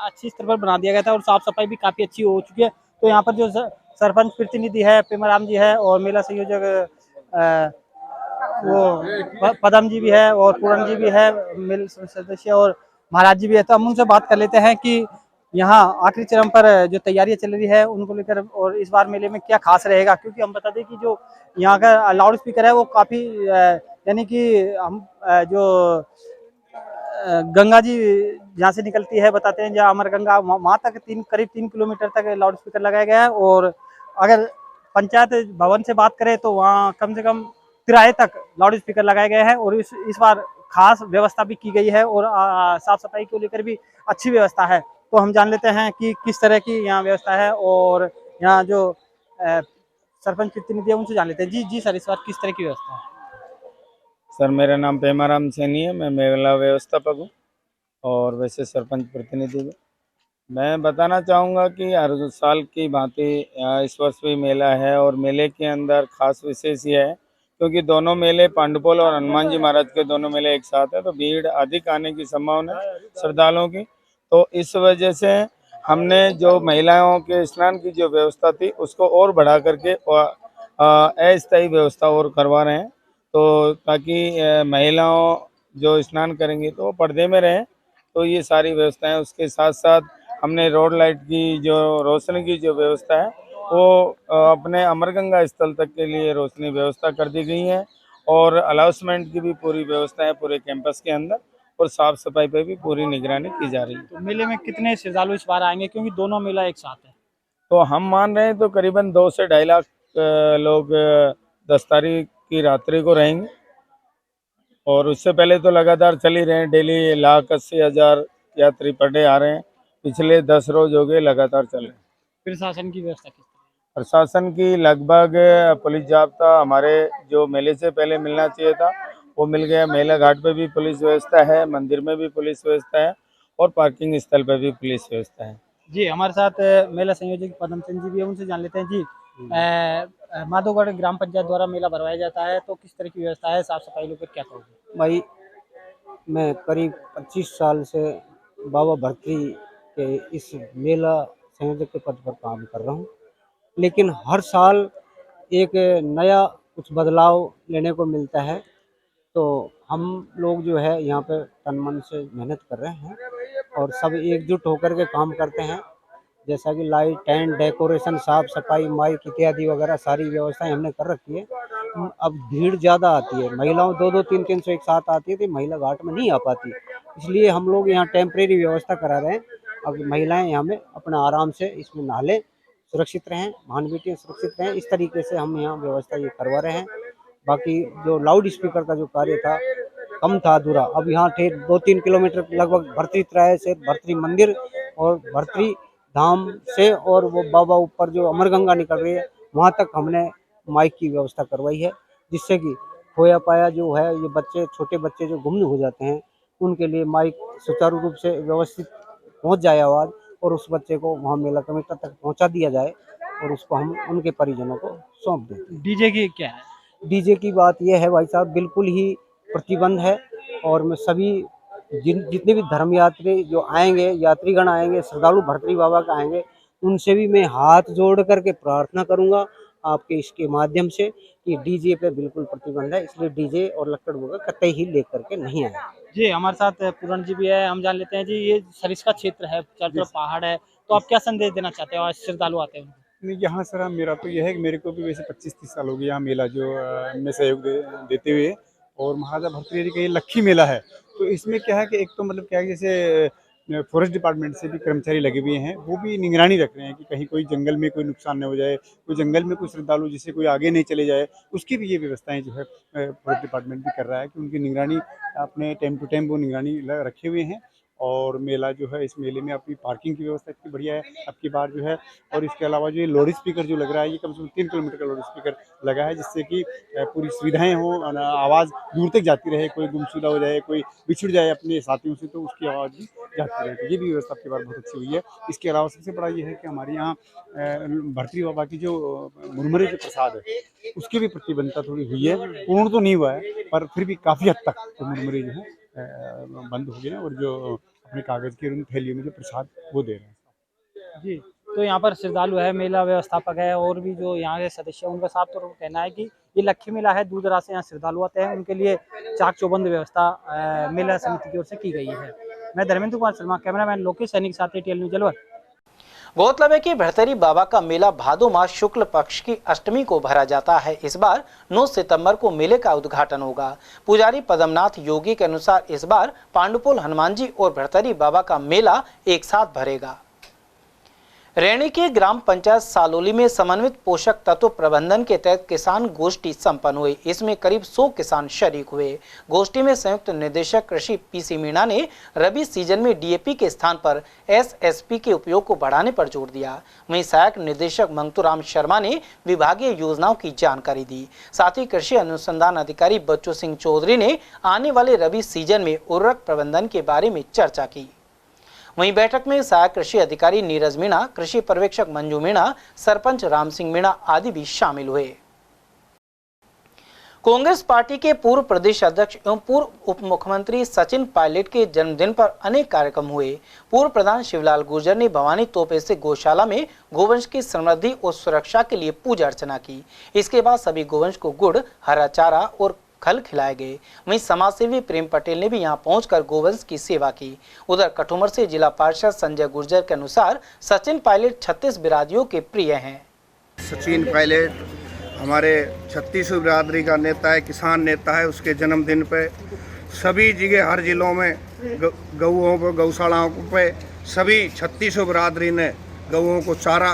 अच्छी स्तर पर बना दिया गया था और साफ सफाई भी काफ़ी अच्छी हो चुकी है। तो यहाँ पर जो सरपंच प्रतिनिधि है पेमाराम जी है और मेला संयोजक वो पदम जी भी है और पूरन जी भी है, मेल सदस्य और महाराज जी भी है। तो हम उनसे बात कर लेते हैं कि यहाँ आखिरी चरण पर जो तैयारियां चल रही है उनको लेकर और इस बार मेले में क्या खास रहेगा। क्योंकि हम बता दें कि जो यहाँ का लाउड स्पीकर है वो काफ़ी यानी कि हम जो गंगा जी जहाँ से निकलती है बताते हैं, जहाँ अमर गंगा वहाँ तक करीब 3 किलोमीटर तक लाउड स्पीकर लगाया गया है। और अगर पंचायत भवन से बात करें तो वहाँ कम से कम तिराहे तक लाउड स्पीकर लगाए गए हैं और इस बार खास व्यवस्था भी की गई है और साफ सफाई को लेकर भी अच्छी व्यवस्था है। तो हम जान लेते हैं कि किस तरह की यहाँ व्यवस्था है और यहाँ जो सरपंच प्रतिनिधि है उनसे जान लेते हैं। जी सर, इस बार किस तरह की व्यवस्था है? सर, मेरा नाम पेमाराम सैनी है, मैं मेला व्यवस्थापक हूँ और वैसे सरपंच प्रतिनिधि भी। मैं बताना चाहूँगा कि हर साल की भांति इस वर्ष भी मेला है और मेले के अंदर खास विशेष ये है क्योंकि दोनों मेले पांडुपोल और हनुमान जी महाराज के दोनों मेले एक साथ है, तो भीड़ अधिक आने की संभावना है श्रद्धालुओं की। तो इस वजह से हमने जो महिलाओं के स्नान की जो व्यवस्था थी उसको और बढ़ा करके अस्थायी व्यवस्था और करवा रहे हैं, तो ताकि महिलाओं जो स्नान करेंगी तो वो पर्दे में रहें। तो ये सारी व्यवस्थाएं, उसके साथ साथ हमने रोड लाइट की जो रोशनी की जो व्यवस्था है वो अपने अमरगंगा स्थल तक के लिए रोशनी व्यवस्था कर दी गई है और अलाउंसमेंट की भी पूरी व्यवस्था है पूरे कैंपस के अंदर। और साफ सफाई पर भी पूरी निगरानी की जा रही है। तो मेले में कितने श्रद्धालु इस बार आएंगे, क्योंकि दोनों मेला एक साथ है? तो हम मान रहे हैं तो करीबन 2 से 2.5 लाख लोग 10 तारीख की रात्रि को रहेंगे, और उससे पहले तो लगातार चल ही रहे हैं। डेली 1,80,000 यात्री पर डे आ रहे हैं, पिछले 10 रोज हो गए लगातार चल रहे हैं। प्रशासन की व्यवस्था किस? प्रशासन की लगभग पुलिस जाब्ता हमारे जो मेले से पहले मिलना चाहिए था वो मिल गया। मेला घाट पे भी पुलिस व्यवस्था है, मंदिर में भी पुलिस व्यवस्था है, और पार्किंग स्थल पे भी पुलिस व्यवस्था है। जी, हमारे साथ मेला संयोजक पदम चंद जी भी है, उनसे जान लेते हैं। जी, माधोगढ़ ग्राम पंचायत द्वारा मेला भरवाया जाता है, तो किस तरह की व्यवस्था है, साफ सफाई लोग क्या कहोगे? भाई, मैं करीब 25 साल से बाबा भर्तृहरि के इस मेला संयोजक के पद पर काम कर रहा हूँ, लेकिन हर साल एक नया कुछ बदलाव लेने को मिलता है। तो हम लोग जो है यहाँ पे तन मन से मेहनत कर रहे हैं और सब एकजुट होकर के काम करते हैं। जैसा कि लाइट, टेंट, डेकोरेशन, साफ सफाई, माइक इत्यादि वगैरह सारी व्यवस्थाएं हमने कर रखी है। अब भीड़ ज़्यादा आती है, महिलाओं 2-2, 3-300 एक साथ आती है, तो महिला घाट में नहीं आ पाती, इसलिए हम लोग यहाँ टेम्परेरी व्यवस्था करा रहे हैं। अब महिलाएं यहाँ में अपना आराम से इसमें नहा लें, सुरक्षित रहें, बहन बेटियाँ सुरक्षित रहें, इस तरीके से हम यहाँ व्यवस्था ये करवा रहे हैं। बाकी जो लाउड स्पीकर का जो कार्य था कम था, अधूरा, अब यहाँ थे 2-3 किलोमीटर लगभग भर्तृहरि से भर्तृहरि मंदिर और भर्तृहरि धाम से, और वो बाबा ऊपर जो अमरगंगा निकल रही है वहाँ तक हमने माइक की व्यवस्था करवाई है, जिससे कि खोया पाया जो है, ये बच्चे, छोटे बच्चे जो गुम हो जाते हैं, उनके लिए माइक सुचारू रूप से व्यवस्थित पहुँच जाए आवाज़, और उस बच्चे को वहाँ मेला कमेटी तक पहुँचा दिया जाए और उसको हम उनके परिजनों को सौंप दें। डीजे की क्या है? डीजे की बात यह है भाई साहब, बिल्कुल ही प्रतिबंध है, और मैं सभी जितने भी धर्म यात्री जो आएंगे, यात्रीगण आएंगे, श्रद्धालु भर्तृहरि बाबा का आएंगे, उनसे भी मैं हाथ जोड़ करके प्रार्थना करूंगा आपके इसके माध्यम से कि डीजे पे बिल्कुल प्रतिबंध है, इसलिए डीजे और लक्कड़ वगैरह कतई ही लेकर के नहीं आए। जी, हमारे साथ पूरण जी भी है, हम जान लेते हैं। जी, ये सरिस्का क्षेत्र है, चारों तरफ पहाड़ है, तो आप क्या संदेश देना चाहते हो आज श्रद्धालु आते हैं? नहीं, यहाँ सर मेरा तो यह है कि मेरे को भी वैसे 25-30 साल हो गए यहाँ मेला जो में सहयोग देते हुए, और महाराजा भर्तृहरि का ये लक्खी मेला है। तो इसमें क्या है कि एक तो मतलब क्या है, जैसे फॉरेस्ट डिपार्टमेंट से भी कर्मचारी लगे हुए हैं, वो भी निगरानी रख रहे हैं कि कहीं कोई जंगल में कोई नुकसान न हो जाए, कोई जंगल में कोई श्रद्धालु जिससे कोई आगे नहीं चले जाए, उसकी भी ये व्यवस्थाएं जो है फॉरेस्ट डिपार्टमेंट भी कर रहा है कि उनकी निगरानी अपने टाइम टू टाइम वो निगरानी रखे हुए हैं। और मेला जो है, इस मेले में अपनी पार्किंग की व्यवस्था इतनी बढ़िया है अब की बार जो है, और इसके अलावा जो ये लाउड स्पीकर जो लग रहा है, ये कम से कम 3 किलोमीटर का लाउड स्पीकर लगा है, जिससे कि पूरी सुविधाएं हो, आवाज़ दूर तक जाती रहे, कोई गुमशुदा हो जाए, कोई बिछुड़ जाए अपने साथियों से, तो उसकी आवाज़ भी जाती रहे। तो ये भी व्यवस्था आपकी बार बहुत अच्छी हुई है। इसके अलावा सबसे बड़ा ये है कि हमारे यहाँ भर्तृहरि बाबा की जो मुरमुरे जो प्रसाद है, उसकी भी प्रतिबंधता थोड़ी हुई है, पूर्ण तो नहीं हुआ है, पर फिर भी काफ़ी हद तक तो मुरमुरे जो है बंद हो गए हैं, और जो अपने कागज़ की उन थैलियों में जो प्रसाद वो दे रहे हैं। जी, तो यहाँ पर श्रद्धालु है, मेला व्यवस्थापक है, और भी जो यहाँ के सदस्य हैं, उनका साफ तौर पर कहना है कि ये लक्खी मेला है, दूर दराज से यहाँ श्रद्धालु आते हैं, उनके लिए चाक चौबंद व्यवस्था मेला समिति की ओर से की गई है। मैं धर्मेंद्र कुमार शर्मा, कैमरामैन लोकेश सैनी के साथ ATL न्यूज़ अलवर। गौरतलब है कि भर्तृहरि बाबा का मेला भादो मास शुक्ल पक्ष की अष्टमी को भरा जाता है। इस बार 9 सितंबर को मेले का उद्घाटन होगा। पुजारी पदमनाथ योगी के अनुसार इस बार पांडुपोल हनुमान जी और भर्तृहरि बाबा का मेला एक साथ भरेगा। रैणी के ग्राम पंचायत सालोली में समन्वित पोषक तत्व प्रबंधन के तहत किसान गोष्ठी संपन्न हुई। इसमें करीब 100 किसान शरीक हुए। गोष्ठी में संयुक्त निदेशक कृषि PC मीणा ने रबी सीजन में DAP के स्थान पर SSP के उपयोग को बढ़ाने पर जोर दिया। वहीं सहायक निदेशक मंगतूराम शर्मा ने विभागीय योजनाओं की जानकारी दी। साथ ही कृषि अनुसंधान अधिकारी बच्चू सिंह चौधरी ने आने वाले रबी सीजन में उर्वरक प्रबंधन के बारे में चर्चा की। वहीं बैठक में सहायक कृषि अधिकारी नीरज मीणा, कृषि पर्यवेक्षक मंजू मीणा, सरपंच राम सिंह मीणा आदि भी शामिल हुए। कांग्रेस पार्टी के पूर्व प्रदेश अध्यक्ष एवं पूर्व उप मुख्यमंत्री सचिन पायलट के जन्मदिन पर अनेक कार्यक्रम हुए। पूर्व प्रधान शिवलाल गुर्जर ने भवानी तोपे से गौशाला में गोवंश की समृद्धि और सुरक्षा के लिए पूजा अर्चना की। इसके बाद सभी गोवंश को गुड़, हरा चारा और खल खिलाए गए। वहीं समाजसेवी प्रेम पटेल ने भी यहां पहुंचकर गोवंश की सेवा की। उधर कठुमर से जिला पार्षद संजय गुर्जर के अनुसार सचिन पायलट 36 बिरादरियों के प्रिय हैं। सचिन पायलट हमारे 36 बिरादरी का नेता है, किसान नेता है। उसके जन्मदिन पे सभी जगह हर जिलों में गऊओं पर गौशालाओं पे सभी 3600 बिरादरी ने गऊओं को चारा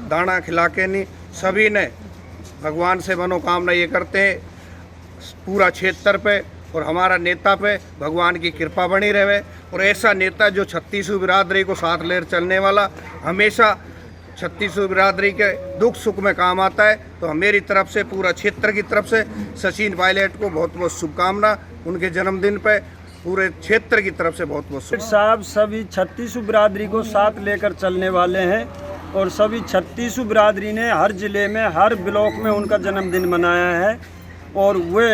दाना खिला के नहीं सभी ने भगवान से मनोकामना ये करते हैं पूरा क्षेत्र पे और हमारा नेता पे भगवान की कृपा बनी रहे और ऐसा नेता जो 3600 बिरादरी को साथ लेकर चलने वाला हमेशा 3600 बिरादरी के दुख सुख में काम आता है। तो मेरी तरफ से पूरा क्षेत्र की तरफ से सचिन पायलट को बहुत बहुत शुभकामना उनके जन्मदिन पे पूरे क्षेत्र की तरफ से बहुत बहुत साहब सभी 3600 बिरादरी को साथ लेकर चलने वाले हैं और सभी 3600 बिरादरी ने हर ज़िले में हर ब्लॉक में उनका जन्मदिन मनाया है और वे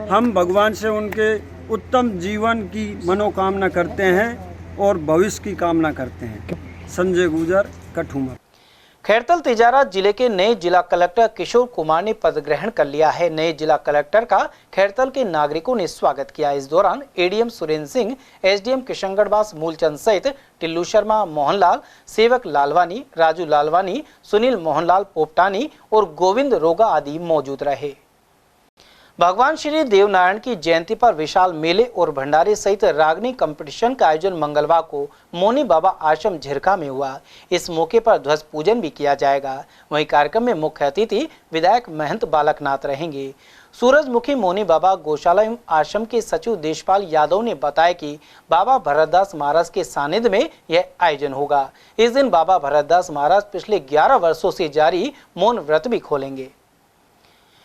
हम भगवान से उनके उत्तम जीवन की मनोकामना करते हैं और भविष्य की कामना करते हैं। संजय गुजर, कठुआ। खैरतल तिजारा जिले के नए जिला कलेक्टर किशोर कुमार ने पद ग्रहण कर लिया है। नए जिला कलेक्टर का खैरतल के नागरिकों ने स्वागत किया। इस दौरान एडीएम सुरेंद्र सिंह, एसडीएम किशनगढ़वास मूलचंद सहित टिल्लू शर्मा, मोहनलाल, सेवक लालवानी, राजू लालवानी, सुनील मोहनलाल पोपटानी और गोविंद रोगा आदि मौजूद रहे। भगवान श्री देवनारायण की जयंती पर विशाल मेले और भंडारे सहित रागनी कंपटीशन का आयोजन मंगलवार को मोनी बाबा आश्रम झिरका में हुआ। इस मौके पर ध्वज पूजन भी किया जाएगा। वहीं कार्यक्रम में मुख्य अतिथि विधायक महंत बालकनाथ रहेंगे। सूरजमुखी मोनी बाबा गौशाला एवं आश्रम के सचिव देशपाल यादव ने बताया कि बाबा भरतदास महाराज के सानिध्य में यह आयोजन होगा। इस दिन बाबा भरतदास महाराज पिछले 11 वर्षों से जारी मौन व्रत भी खोलेंगे।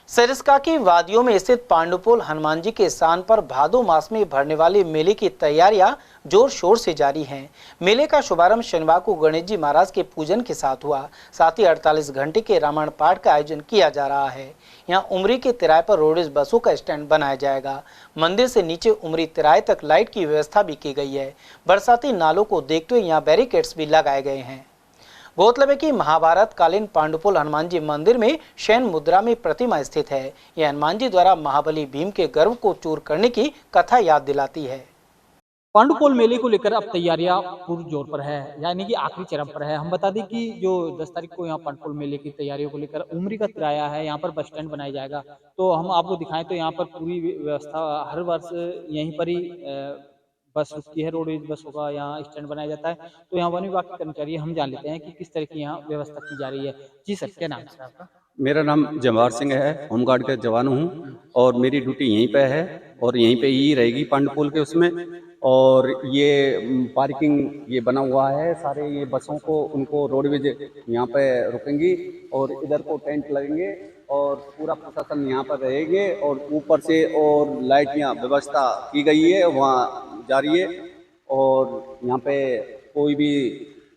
सरिस्का की वादियों में स्थित पांडुपोल हनुमान जी के स्थान पर भादो मास में भरने वाले मेले की तैयारियां जोर शोर से जारी हैं। मेले का शुभारंभ शनिवार को गणेश जी महाराज के पूजन के साथ हुआ। साथ ही 48 घंटे के रामायण पाठ का आयोजन किया जा रहा है। यहां उमरी के तिराए पर रोडवेज बसों का स्टैंड बनाया जाएगा। मंदिर से नीचे उमरी तिराए तक लाइट की व्यवस्था भी की गई है। बरसाती नालों को देखते हुए यहाँ बैरिकेड्स भी लगाए गए हैं। गौरतलब है कि महाभारत कालीन पांडुपोल हनुमान जी मंदिर में शयन मुद्रा में प्रतिमा स्थित है। यह हनुमान जी द्वारा महाबली भीम के गर्व को चूर करने की कथा याद दिलाती है। पांडुपोल मेले को लेकर अब तैयारियां पूरे जोर पर है, यानी कि आखिरी चरण पर है। हम बता दें कि जो 10 तारीख को यहाँ पांडुपोल मेले की तैयारियों को लेकर उमरी का तिराया है, यहाँ पर बस स्टैंड बनाया जाएगा। तो हम आपको दिखाएं तो यहाँ पर पूरी व्यवस्था हर वर्ष यहीं पर ही बस रुकती है, रोडवेज बस होगा, यहाँ स्टैंड बनाया जाता है। तो यहाँ वन विभाग के कर्मचारी हम जान लेते हैं कि किस तरह की यहाँ व्यवस्था की जा रही है। जी सर, क्या नाम है आपका? मेरा नाम जवाहर सिंह है, होमगार्ड का जवान हूँ और मेरी ड्यूटी यहीं पे है और यहीं पे ही रहेगी पांडुपोल के उसमें। और ये पार्किंग ये बना हुआ है, सारे ये बसों को उनको रोडवेज यहाँ पे रुकेंगी और इधर को टेंट लगेंगे और पूरा प्रशासन यहाँ पर रहेंगे और ऊपर से और लाइट यहाँ व्यवस्था की गई है, वहाँ जारी है और यहाँ पे कोई भी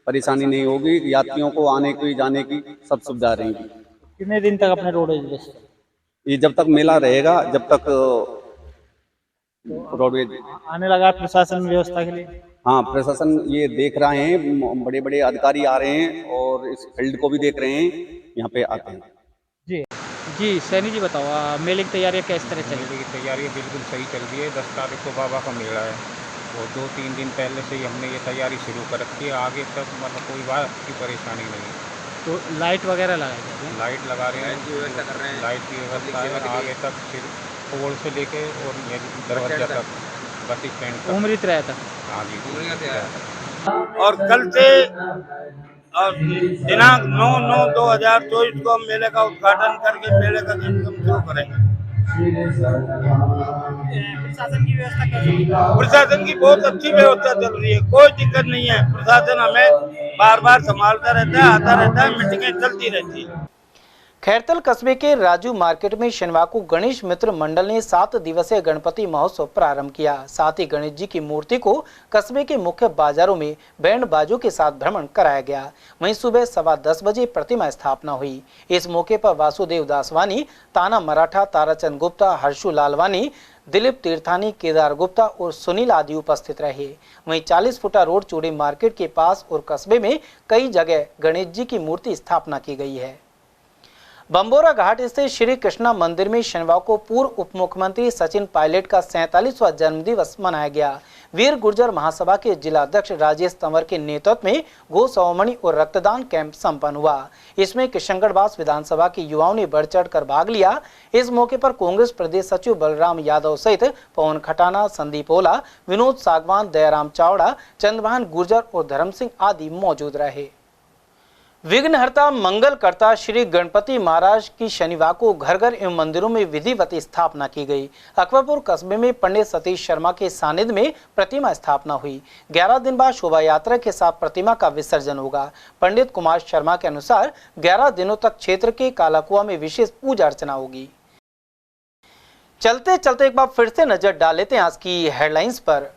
परेशानी नहीं होगी। यात्रियों को आने की जाने की सब सुविधा रहेगी। कितने दिन तक अपने रोडवेज बस? ये जब तक मेला रहेगा, जब तक रोडवेज आने लगा प्रशासन व्यवस्था के लिए। हाँ, प्रशासन ये देख रहे हैं, बड़े बड़े अधिकारी आ रहे हैं और इस फील्ड को भी देख रहे हैं, यहाँ पे आते हैं। जी सैनी जी बताओ, मेले की तैयारियाँ किस तरह चल रही है? तैयारियाँ बिल्कुल सही चल रही है। 10 तारीख को बाबा का मेला है और 2-3 दिन पहले से ही हमने ये तैयारी शुरू कर रखी है। आगे तक मतलब कोई बात की परेशानी नहीं है। तो लाइट वगैरह लगाई जाती है? लाइट लगा रहे हैं, व्यवस्था कर रहे हैं, लाइट की व्यवस्था है। आगे तक फिर पोल से लेके और दरवाजा तक बस स्टैंड उमरी तिराया तक। हाँ जी। और कल से और दिनांक 9/9/2024 को मेले का उद्घाटन करके मेले का कार्यक्रम शुरू करेंगे। प्रशासन की व्यवस्था कैसी है? प्रशासन की बहुत अच्छी व्यवस्था चल रही है, कोई दिक्कत नहीं है। प्रशासन हमें बार बार संभालता रहता है, आता रहता है, मीटिंगें चलती रहती है। खैरतल कस्बे के राजू मार्केट में शनिवार को गणेश मित्र मंडल ने 7 दिवसीय गणपति महोत्सव प्रारंभ किया। साथ ही गणेश जी की मूर्ति को कस्बे के मुख्य बाजारों में बैंड बाजों के साथ भ्रमण कराया गया। वहीं सुबह 10:15 बजे प्रतिमा स्थापना हुई। इस मौके पर वासुदेव दासवानी, ताना मराठा, ताराचंद गुप्ता, हर्षु लालवानी, दिलीप तीर्थानी, केदार गुप्ता और सुनील आदि उपस्थित रहे। वहीं 40 फुटा रोड चूड़ी मार्केट के पास और कस्बे में कई जगह गणेश जी की मूर्ति स्थापना की गई है। बंबोरा घाट स्थित श्री कृष्णा मंदिर में शनिवार को पूर्व उप मुख्यमंत्री सचिन पायलट का 47वां जन्मदिवस मनाया गया। वीर गुर्जर महासभा के जिला अध्यक्ष राजेश तंवर के नेतृत्व में गो सवमणि और रक्तदान कैंप संपन्न हुआ। इसमें किशनगढ़वास विधानसभा के युवाओं ने बढ़ चढ़ कर भाग लिया। इस मौके पर कांग्रेस प्रदेश सचिव बलराम यादव सहित पवन खटाना, संदीप ओला, विनोद सागवान, दयाराम चावड़ा, चंद्रभान गुर्जर और धर्म सिंह आदि मौजूद रहे। विघ्नहर्ता मंगलकर्ता श्री गणपति महाराज की शनिवार को घर घर एवं मंदिरों में विधिवत स्थापना की गई। अकबरपुर कस्बे में पंडित सतीश शर्मा के सानिध्य में प्रतिमा स्थापना हुई। 11 दिन बाद शोभा यात्रा के साथ प्रतिमा का विसर्जन होगा। पंडित कुमार शर्मा के अनुसार 11 दिनों तक क्षेत्र के कालाकुआ में विशेष पूजा अर्चना होगी। चलते चलते एक बार फिर से नजर डाल लेते हैं आज की हेडलाइंस पर।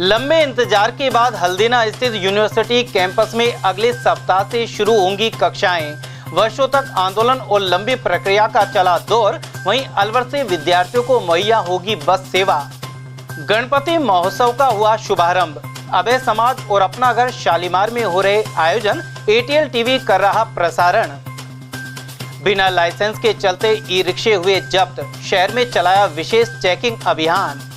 लंबे इंतजार के बाद हल्दीना स्थित यूनिवर्सिटी कैंपस में अगले सप्ताह से शुरू होंगी कक्षाएं। वर्षों तक आंदोलन और लंबी प्रक्रिया का चला दौर, वहीं अलवर से विद्यार्थियों को मुहैया होगी बस सेवा। गणपति महोत्सव का हुआ शुभारंभ। अभय समाज और अपना घर शालीमार में हो रहे आयोजन, एटीएल टीवी कर रहा प्रसारण। बिना लाइसेंस के चलते ई रिक्शे हुए जब्त, शहर में चलाया विशेष चेकिंग अभियान।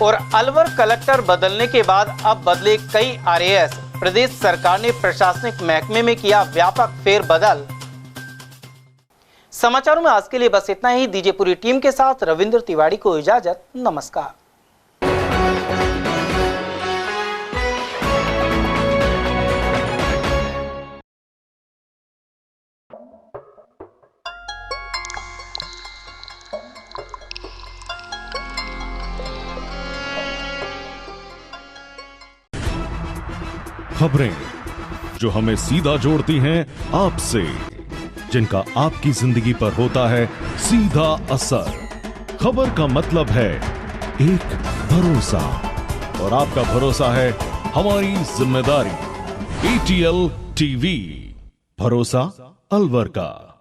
और अलवर कलेक्टर बदलने के बाद अब बदले कई आरएएस। प्रदेश सरकार ने प्रशासनिक महकमे में किया व्यापक फेरबदल। समाचारों में आज के लिए बस इतना ही। दीजिए पूरी टीम के साथ रविंद्र तिवारी को इजाजत। नमस्कार। खबरें जो हमें सीधा जोड़ती हैं आपसे, जिनका आपकी जिंदगी पर होता है सीधा असर। खबर का मतलब है एक भरोसा, और आपका भरोसा है हमारी जिम्मेदारी। एटीएल टीवी, भरोसा अलवर का।